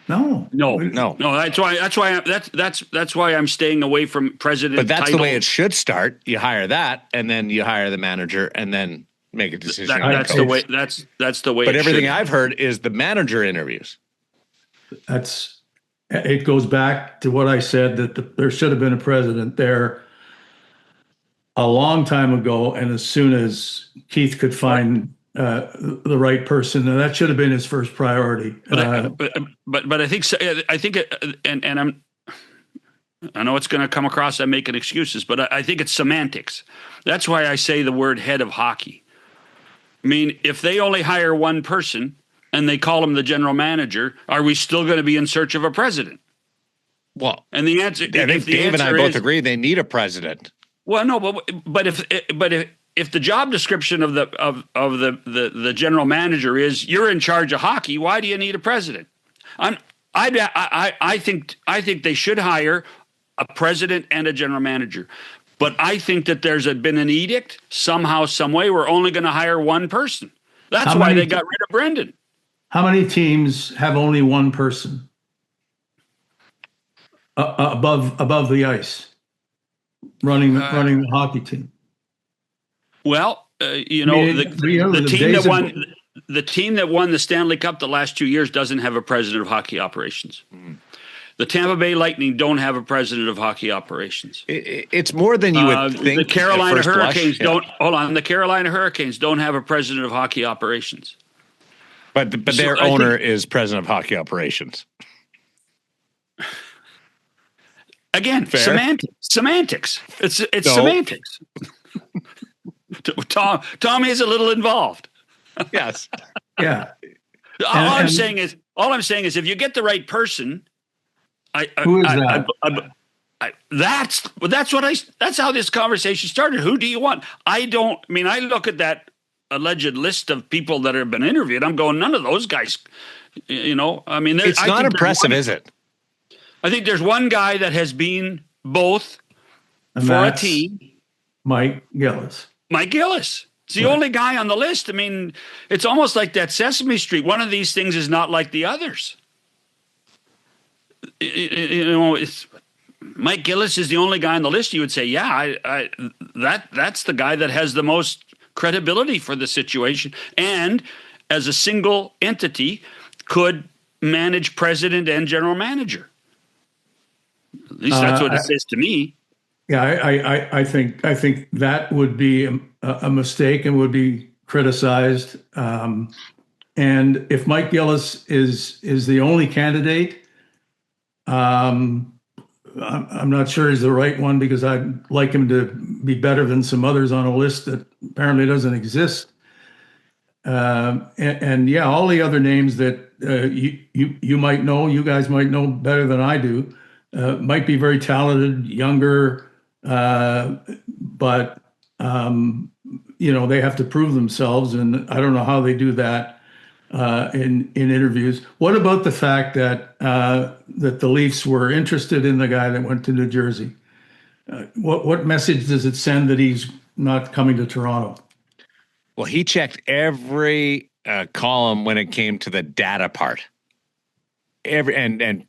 No. That's why I'm staying away from president. But that's the way it should start. You hire that, and then you hire the manager, and then make a decision. That's the way. That's the way. But everything I've heard is the manager interviews. It goes back to what I said, that there should have been a president there a long time ago, and as soon as Keith could find the right person, and that should have been his first priority. But I think so, and I know it's going to come across I'm making excuses, but I think it's semantics. That's why I say the word head of hockey. I mean, if they only hire one person and they call him the general manager, are we still going to be in search of a president? Well, and the answer, I think Dave and I both agree they need a president. Well, no, but if the job description of the general manager is you're in charge of hockey, why do you need a president? I think they should hire a president and a general manager. But I think that there's been an edict somehow, some way we're only going to hire one person. That's why they got rid of Brendan. How many teams have only one person above the ice running the hockey team? Well, the team that won the Stanley Cup the last 2 years doesn't have a president of hockey operations. Mm-hmm. The Tampa Bay Lightning don't have a president of hockey operations. It's more than you would think. The Carolina Hurricanes don't. Hold on, the Carolina Hurricanes don't have a president of hockey operations. But their owner is president of hockey operations. Again, semantics. It's semantics. Tommy is a little involved. Yes. Yeah. All I'm saying is, if you get the right person, who is that? That's how this conversation started. Who do you want? I look at that alleged list of people that have been interviewed. I'm going, none of those guys. It's not impressive, is it? I think there's one guy that has been both for a team. Mike Gillis. It's the only guy on the list. I mean, it's almost like that Sesame Street. One of these things is not like the others. Mike Gillis is the only guy on the list. You would say, yeah, that's the guy that has the most credibility for the situation, and as a single entity could manage president and general manager. At least that's what it says to me. Yeah, I think that would be a mistake and would be criticized. And if Mike Gillis is the only candidate, I'm not sure he's the right one, because I'd like him to be better than some others on a list that apparently doesn't exist. And yeah, all the other names that you might know, you guys might know better than I do, might be very talented, younger, but they have to prove themselves, and I don't know how they do that in interviews. What about the fact that the Leafs were interested in the guy that went to New Jersey? What message does it send that he's not coming to Toronto? Well, he checked every column when it came to the data part. And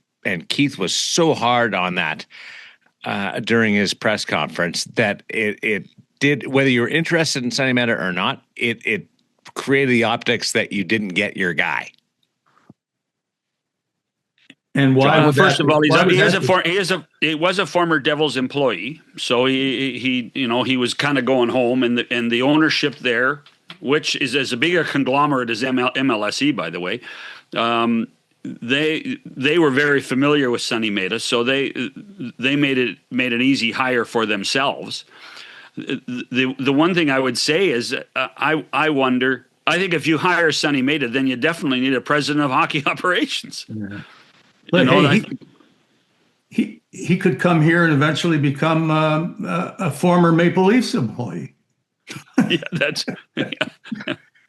Keith was so hard on that during his press conference that it did, whether you were interested in Sonny Meta or not, it created the optics that you didn't get your guy. And why? Well, first of all, he was a former Devils employee, so he was kind of going home, and the ownership there, which is as big a conglomerate as MLSE, by the way, they were very familiar with Sonny Meta, so they made an easy hire for themselves. The one thing I would say is I wonder. I think if you hire Sonny Meta, then you definitely need a president of hockey operations. Yeah. But he could come here and eventually become a former Maple Leafs employee. Yeah.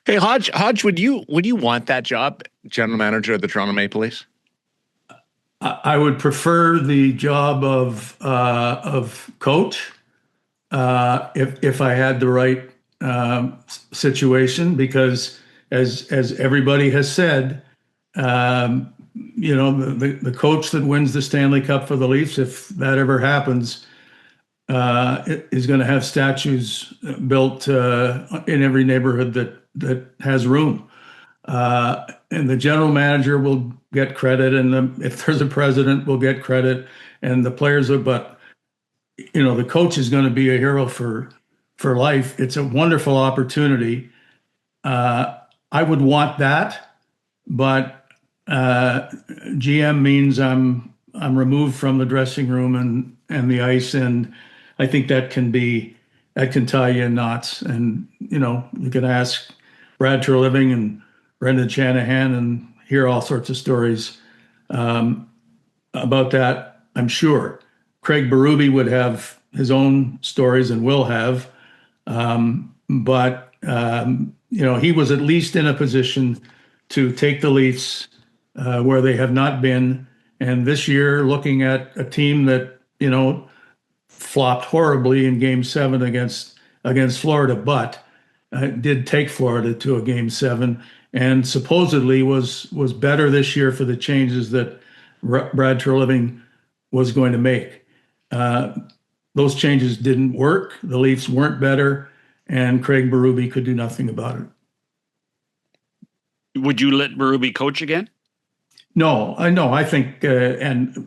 Hey, Hodge, would you want that job, general manager of the Toronto Maple Leafs? I would prefer the job of coach if I had the right situation, because as everybody has said, the coach that wins the Stanley Cup for the Leafs, if that ever happens, is going to have statues built in every neighborhood that has room. And the general manager will get credit, and if there's a president, will get credit, and the players are. But the coach is going to be a hero for life. It's a wonderful opportunity. I would want that, but GM means I'm removed from the dressing room and the ice, and I think that can tie you in knots. And you can ask Brad Treliving and Brendan Shanahan and hear all sorts of stories about that. I'm sure Craig Berube would have his own stories and will have, but he was at least in a position to take the Leafs where they have not been. And this year, looking at a team that flopped horribly in Game 7 against Florida, but did take Florida to a Game 7, and supposedly was better this year for the changes that Brad Treliving was going to make. Those changes didn't work. The Leafs weren't better, and Craig Berube could do nothing about it. Would you let Berube coach again? No, I think, the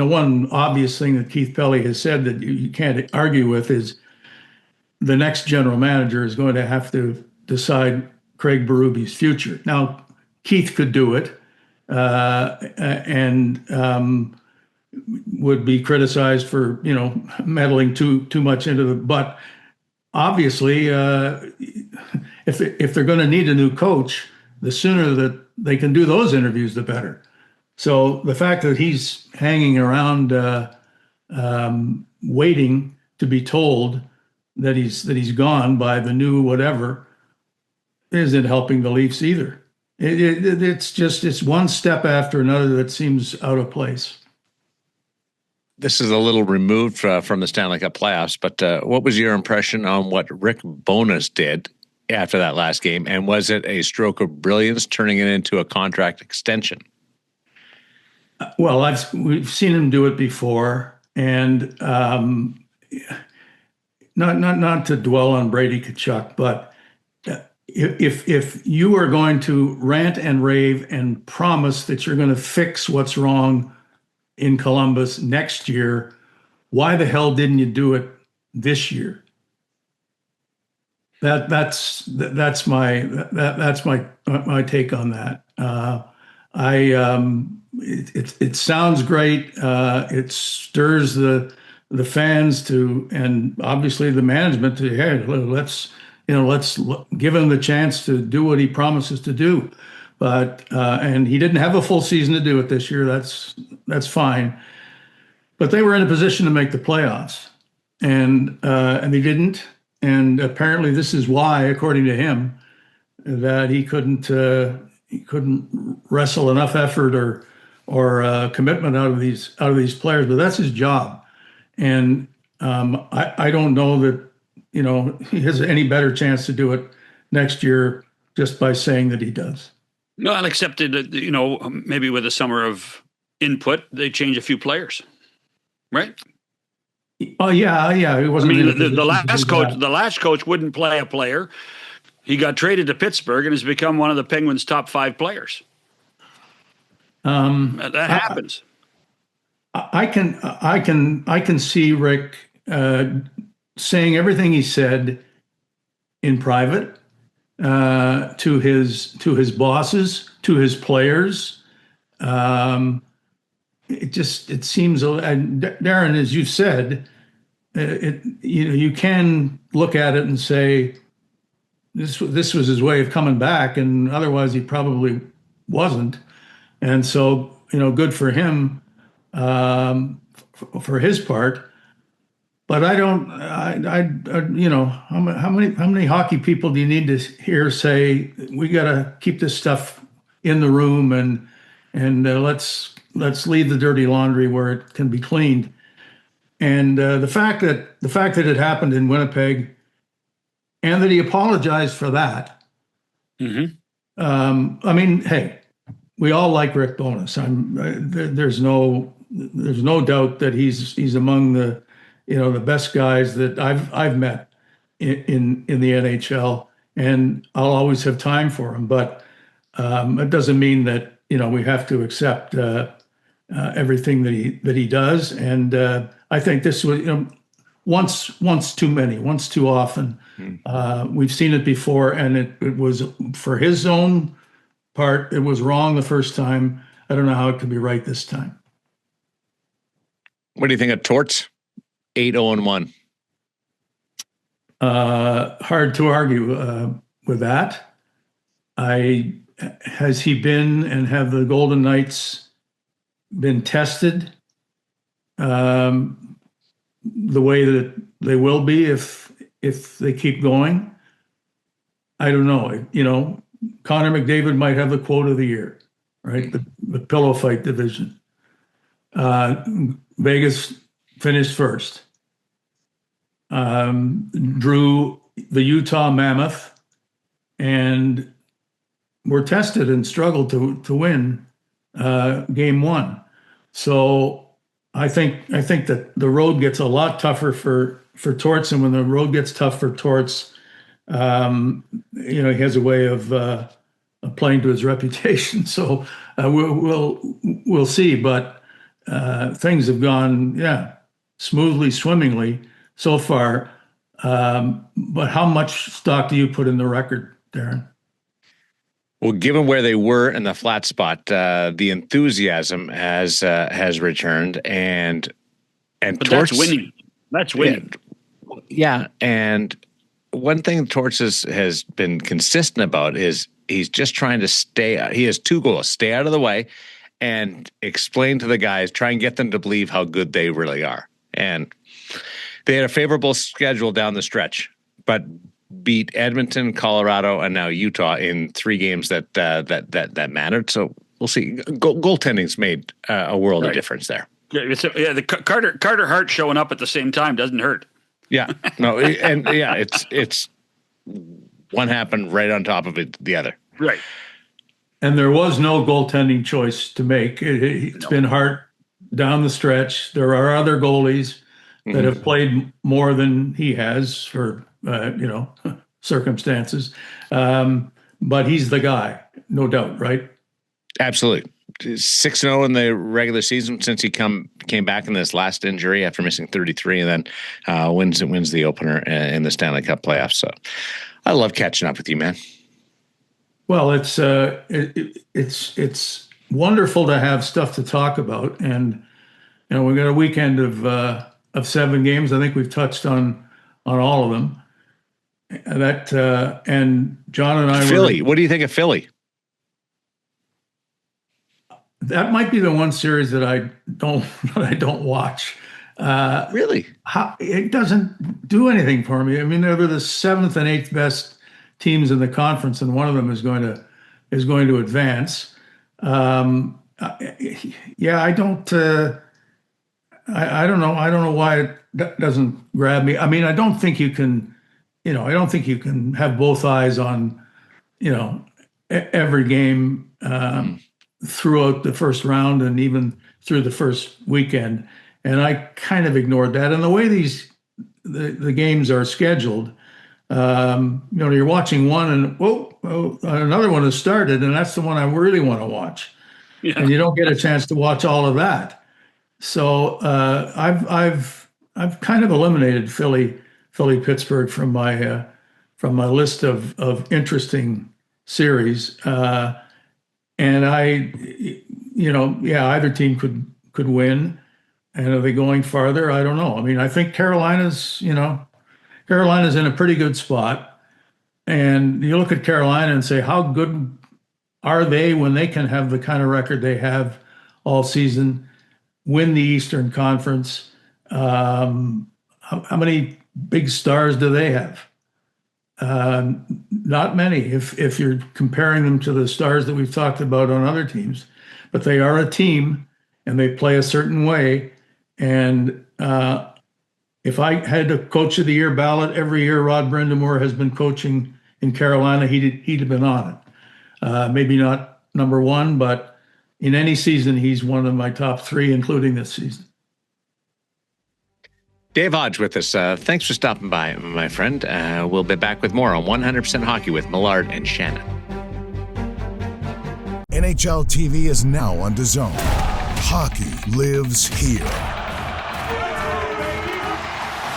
one obvious thing that Keith Pelley has said that you can't argue with is the next general manager is going to have to decide Craig Berube's future. Now, Keith could do it, and would be criticized for meddling too much into the. But obviously, if they're going to need a new coach, the sooner that they can do those interviews, the better. So the fact that he's hanging around, waiting to be told that he's gone by the new whatever, isn't helping the Leafs either. It's one step after another that seems out of place. This is a little removed from the Stanley Cup playoffs, but what was your impression on what Rick Bowness did after that last game? And was it a stroke of brilliance turning it into a contract extension? Well, we've seen him do it before, and not to dwell on Brady Tkachuk, but if you are going to rant and rave and promise that you're going to fix what's wrong in Columbus next year, why the hell didn't you do it this year? That's my take on that. It sounds great. It stirs the fans to, and obviously the management to, hey, let's give him the chance to do what he promises to do. But and he didn't have a full season to do it this year. That's fine. But they were in a position to make the playoffs, and they didn't. And apparently, this is why, according to him, that he couldn't wrestle enough effort or commitment out of these players. But that's his job, and I don't know that he has any better chance to do it next year just by saying that he does. No, I'll accept it. Maybe with a summer of input, they change a few players, right? Oh yeah. It wasn't. I mean, the last coach wouldn't play a player. He got traded to Pittsburgh and has become one of the Penguins' top 5 players. That happens. I can see Rick saying everything he said in private to his bosses, to his players. It seems, and Daren, as you said, you can look at it and say this was his way of coming back, and otherwise he probably wasn't. And so good for him for his part. But how many hockey people do you need to hear say we got to keep this stuff in the room and let's leave the dirty laundry where it can be cleaned. And the fact that it happened in Winnipeg, and that he apologized for that. Mm-hmm. Hey, we all like Rick Bowness. There's no doubt that he's among the best guys that I've met in the NHL, and I'll always have time for him. But it doesn't mean that we have to accept everything that he does. And I think this was once too many, once too often. We've seen it before, and it was, for his own part, it was wrong the first time. I don't know how it could be right this time. What do you think of Torts? 8-0-1. Hard to argue with that. Has he been, and have the Golden Knights been tested the way that they will be if they keep going? I don't know. You know, Connor McDavid might have the quote of the year, right? The pillow fight division. Vegas finished first. Drew the Utah Mammoth, and were tested and struggled to win game one. So I think that the road gets a lot tougher for Torts, and when the road gets tough for Torts, he has a way of playing to his reputation. So we'll see, but things have gone smoothly, swimmingly so far. But how much stock do you put in the record, Daren? Well, given where they were in the flat spot, the enthusiasm has returned, and but Torts, that's winning. That's winning. Yeah, and one thing Torts has been consistent about is he's just trying to stay. He has two goals: stay out of the way, and explain to the guys, try and get them to believe how good they really are. And they had a favorable schedule down the stretch, but beat Edmonton, Colorado, and now Utah in 3 games that mattered. So we'll see. Goaltending's made a world of difference there. The Carter Hart showing up at the same time doesn't hurt. Yeah, no, and it's one happened right on top of the other. Right. And there was no goaltending choice to make. It's been Hart down the stretch. There are other goalies that have played more than he has for circumstances, but he's the guy, no doubt, right? Absolutely. 6-0 in the regular season since he came back in this last injury after missing 33, and then wins the opener in the Stanley Cup playoffs. So I love catching up with you, man. Well, it's wonderful to have stuff to talk about, and we've got a weekend of 7 games. I think we've touched on all of them. And John and I. Philly. What do you think of Philly? That might be the one series that I don't watch. Really? It doesn't do anything for me. I mean, they're the 7th and 8th best teams in the conference, and one of them is going to advance. I don't. I don't know. I don't know why it doesn't grab me. I mean, I don't think you can. I don't think you can have both eyes on, every game throughout the first round and even through the first weekend. And I kind of ignored that. And the way the games are scheduled, you're watching one and another one has started, and that's the one I really want to watch. Yeah. And you don't get a chance to watch all of that. So I've kind of eliminated Philly Pittsburgh from my list of interesting series, and either team could win. And are they going farther? I don't know. I mean, I think Carolina's in a pretty good spot, and you look at Carolina and say, how good are they when they can have the kind of record they have all season, win the Eastern Conference? How many big stars do they have? Not many, if you're comparing them to the stars that we've talked about on other teams. But they are a team, and they play a certain way. And if I had a Coach of the Year ballot every year, Rod Brindamore has been coaching in Carolina, he'd have been on it. Maybe not number 1, but in any season, he's one of my top 3, including this season. Dave Hodge with us. Thanks for stopping by, my friend. We'll be back with more on 100% Hockey with Millard and Shannon. NHL TV is now on DAZN. Hockey lives here.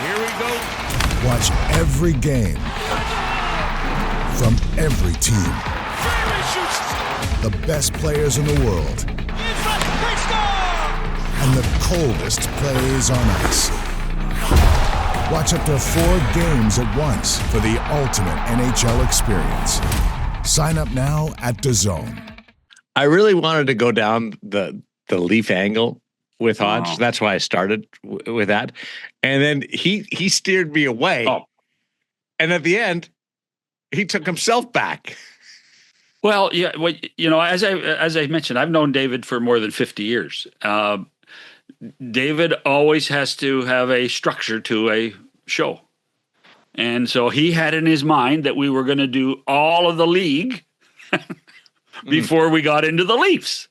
Here we Watch every game from every team. The best players in the world. And the coldest plays on ice. Watch up to 4 games at once for the ultimate NHL experience. Sign up now at DAZN. I really wanted to go down the Leaf angle with Hodge. Oh. That's why I started with that. And then he steered me away. Oh. And at the end, he took himself back. Well, yeah, as I mentioned, I've known David for more than 50 years. David always has to have a structure to a show. And so he had in his mind that we were going to do all of the league before we got into the Leafs.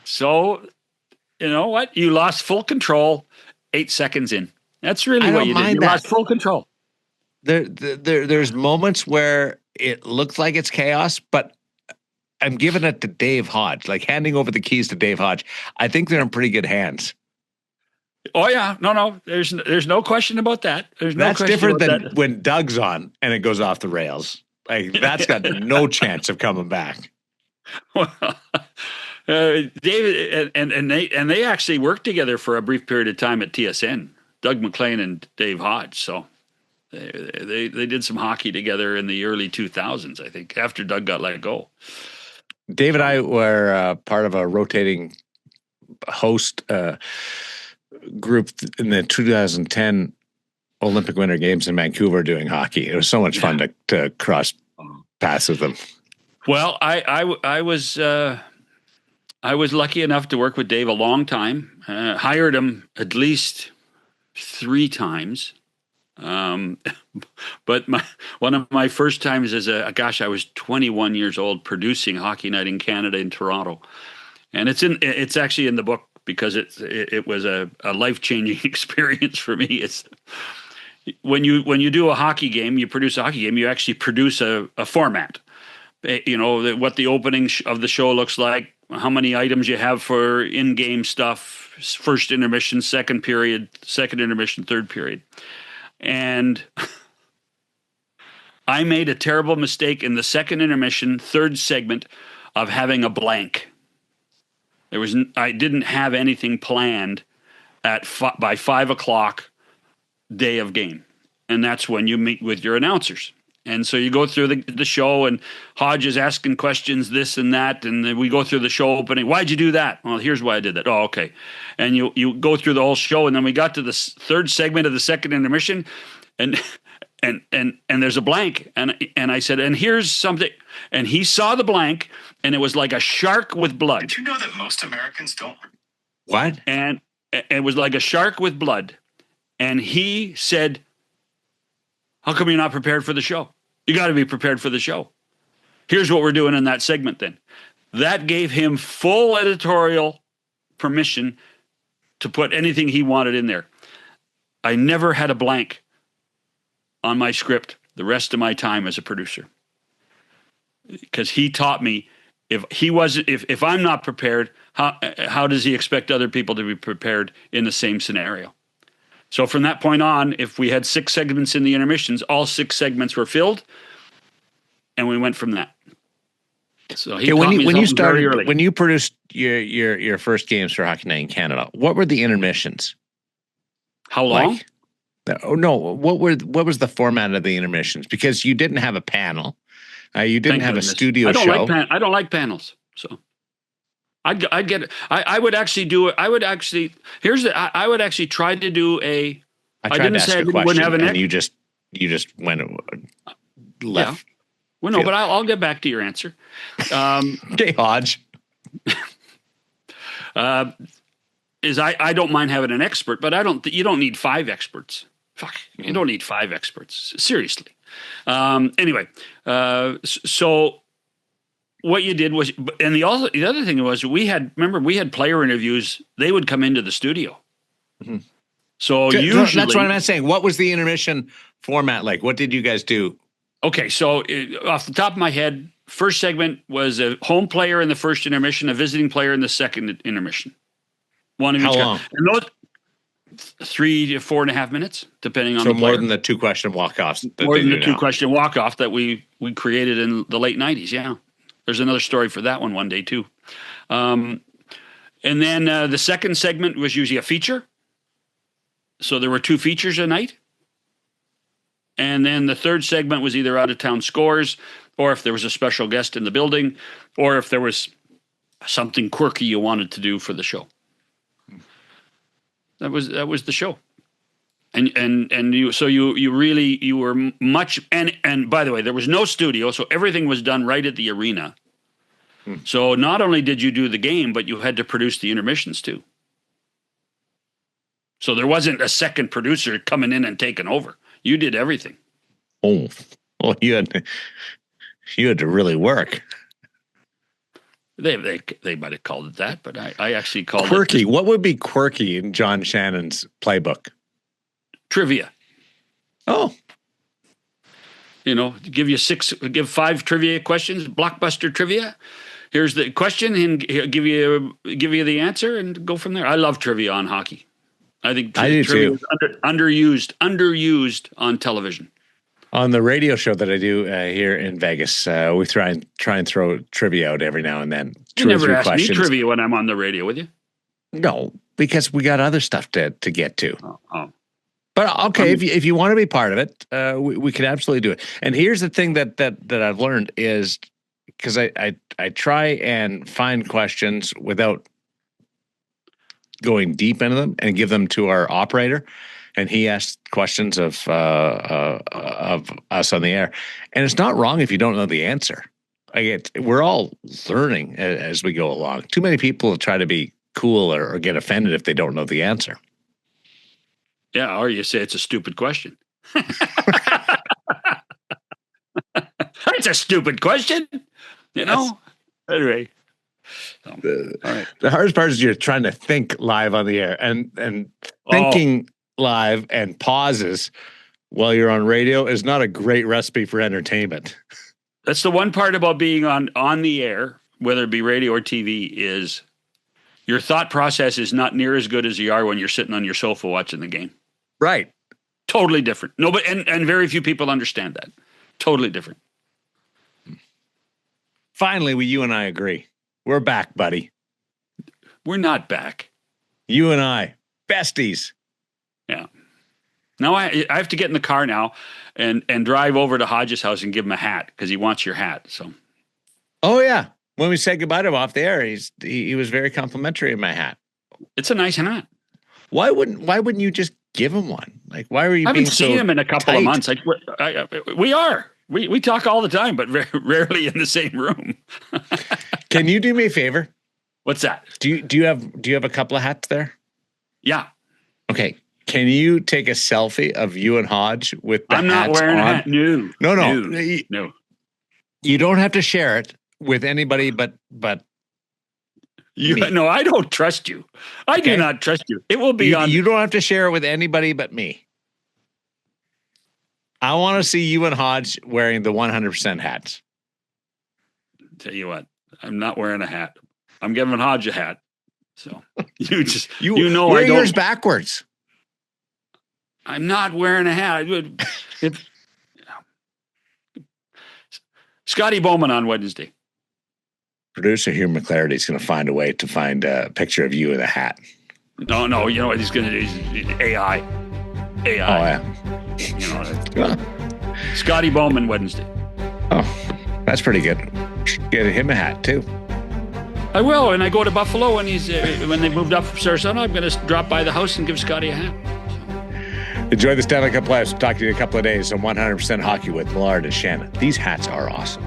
So, you know what? You lost full control 8 seconds in. That's really what you did. You lost full control. There's moments where it looks like it's chaos, but I'm giving it to Dave Hodge, like handing over the keys to Dave Hodge. I think they're in pretty good hands. Oh yeah, no, there's no question about that. That's different than when Doug's on and it goes off the rails. Like that's got no chance of coming back. Well, David and they actually worked together for a brief period of time at TSN. Doug McLean and Dave Hodge. So they did some hockey together in the early 2000s, I think, after Doug got let go. Dave and I were part of a rotating host group in the 2010 Olympic Winter Games in Vancouver doing hockey. It was so much fun to cross paths with them. Well, I was lucky enough to work with Dave a long time. Hired him at least 3 times. But one of my first times as I was 21 years old producing Hockey Night in Canada in Toronto, and it's actually in the book because it was a life-changing experience for me. It's when you do a hockey game, you produce a hockey game, you actually produce a format. You know what the opening of the show looks like, how many items you have for in-game stuff, first intermission, second period, second intermission, third period. And I made a terrible mistake in the second intermission, third segment, of having a blank. I didn't have anything planned by 5 o'clock day of game, and that's when you meet with your announcers. And so you go through the show, and Hodge is asking questions, this and that, and then we go through the show opening. Why'd you do that? Well, here's why I did that. Oh, okay. And you go through the whole show, and then we got to the third segment of the second intermission, and there's a blank, and I said, and here's something, and he saw the blank, and it was like a shark with blood. Did you know that most Americans don't? What? And it was like a shark with blood, and he said, how come you're not prepared for the show? You got to be prepared for the show. Here's what we're doing in that segment then. That gave him full editorial permission to put anything he wanted in there. I never had a blank on my script the rest of my time as a producer, because he taught me if I'm not prepared, how does he expect other people to be prepared in the same scenario? So from that point on, if we had 6 segments in the intermissions, all 6 segments were filled, and we went from that. So he taught me when you started, very early. when you produced your first games for Hockey Night in Canada, what were the intermissions? How long? What was the format of the intermissions? Because you didn't have a panel, you didn't have a studio show. I don't like panels, so. I'd get it. I would actually do it. I would actually try to do a. I didn't say I wouldn't have an. And you just went left. Yeah. Well, no, but I'll get back to your answer. Okay, Hodge. I don't mind having an expert, but you don't need 5 experts. Fuck, you don't need 5 experts. Seriously. Anyway, so. What you did was, and the other thing was, we had player interviews. They would come into the studio. Mm-hmm. So usually, that's what I'm saying. What was the intermission format like? What did you guys do? Okay, so off the top of my head, first segment was a home player in the first intermission, a visiting player in the second intermission. One of each. How long? And 3 to 4.5 minutes, depending on So the player. more than the 2-question walk-offs. More than the 2-question walk-off that we created in the late 90s, yeah. There's another story for that one day, too. And then the second segment was usually a feature. So there were 2 features a night. And then the third segment was either out-of-town scores, or if there was a special guest in the building, or if there was something quirky you wanted to do for the show. That was the show. And you were much, and by the way, there was no studio, so everything was done right at the arena. So not only did you do the game, but you had to produce the intermissions too. So there wasn't a second producer coming in and taking over. You did everything. Oh, well, you had to really work. They might have called it that, but I actually called quirky. it What would be quirky in John Shannon's playbook? Trivia. Oh, give 5 trivia questions, blockbuster trivia. Here's the question, and he'll give you the answer, and go from there. I love trivia on hockey. I think trivia is underused on television. On the radio show that I do here in Vegas, we try and throw trivia out every now and then. You never ask me trivia when I'm on the radio with you. No, because we got other stuff to get to. Oh. But okay, if you want to be part of it, we can absolutely do it. And here's the thing that I've learned is, because I try and find questions without going deep into them and give them to our operator, and he asks questions of us on the air. And it's not wrong if you don't know the answer. We're all learning as we go along. Too many people try to be cool or get offended if they don't know the answer. Yeah, or you say it's a stupid question. It's a stupid question, Anyway. All right. The hardest part is you're trying to think live on the air, and thinking live and pauses while you're on radio is not a great recipe for entertainment. That's the one part about being on the air, whether it be radio or TV, is your thought process is not near as good as you are when you're sitting on your sofa watching the game. Right. Totally different. No, but and very few people understand that. Totally different. Finally, you and I agree. We're back, buddy. We're not back. You and I, besties. Yeah. Now I have to get in the car now and drive over to Hodge's house and give him a hat because he wants your hat. So. Oh yeah. When we said goodbye to him off the air, he was very complimentary of my hat. It's a nice hat. Why wouldn't you just give him one? Like, why were you? I haven't being seen so him in a couple tight? of months. We talk all the time, but rarely in the same room. Can you do me a favor? What's that? Do you have a couple of hats there? Yeah. Okay. Can you take a selfie of you and Hodge with the hats on? I'm not wearing a hat. No. You don't have to share it with anybody but you. Me. No, I don't trust you. I do not trust you. It will be on. You don't have to share it with anybody but me. I want to see you and Hodge wearing the 100% hats. Tell you what, I'm not wearing a hat. I'm giving Hodge a hat. So you know wear I don't. yours backwards. I'm not wearing a hat. Scotty Bowman on Wednesday. Producer Hugh McClarity is going to find a way to find a picture of you in a hat. No, you know what he's going to do? He's AI. Oh, yeah. You know, Scotty Bowman Wednesday. Oh, that's pretty good. Get him a hat, too. I will, and I go to Buffalo, and when they moved up from Sarasota, I'm going to drop by the house and give Scotty a hat. Enjoy the Stanley Cup playoffs. Talk to you in a couple of days on 100% Hockey with Millard and Shannon. These hats are awesome.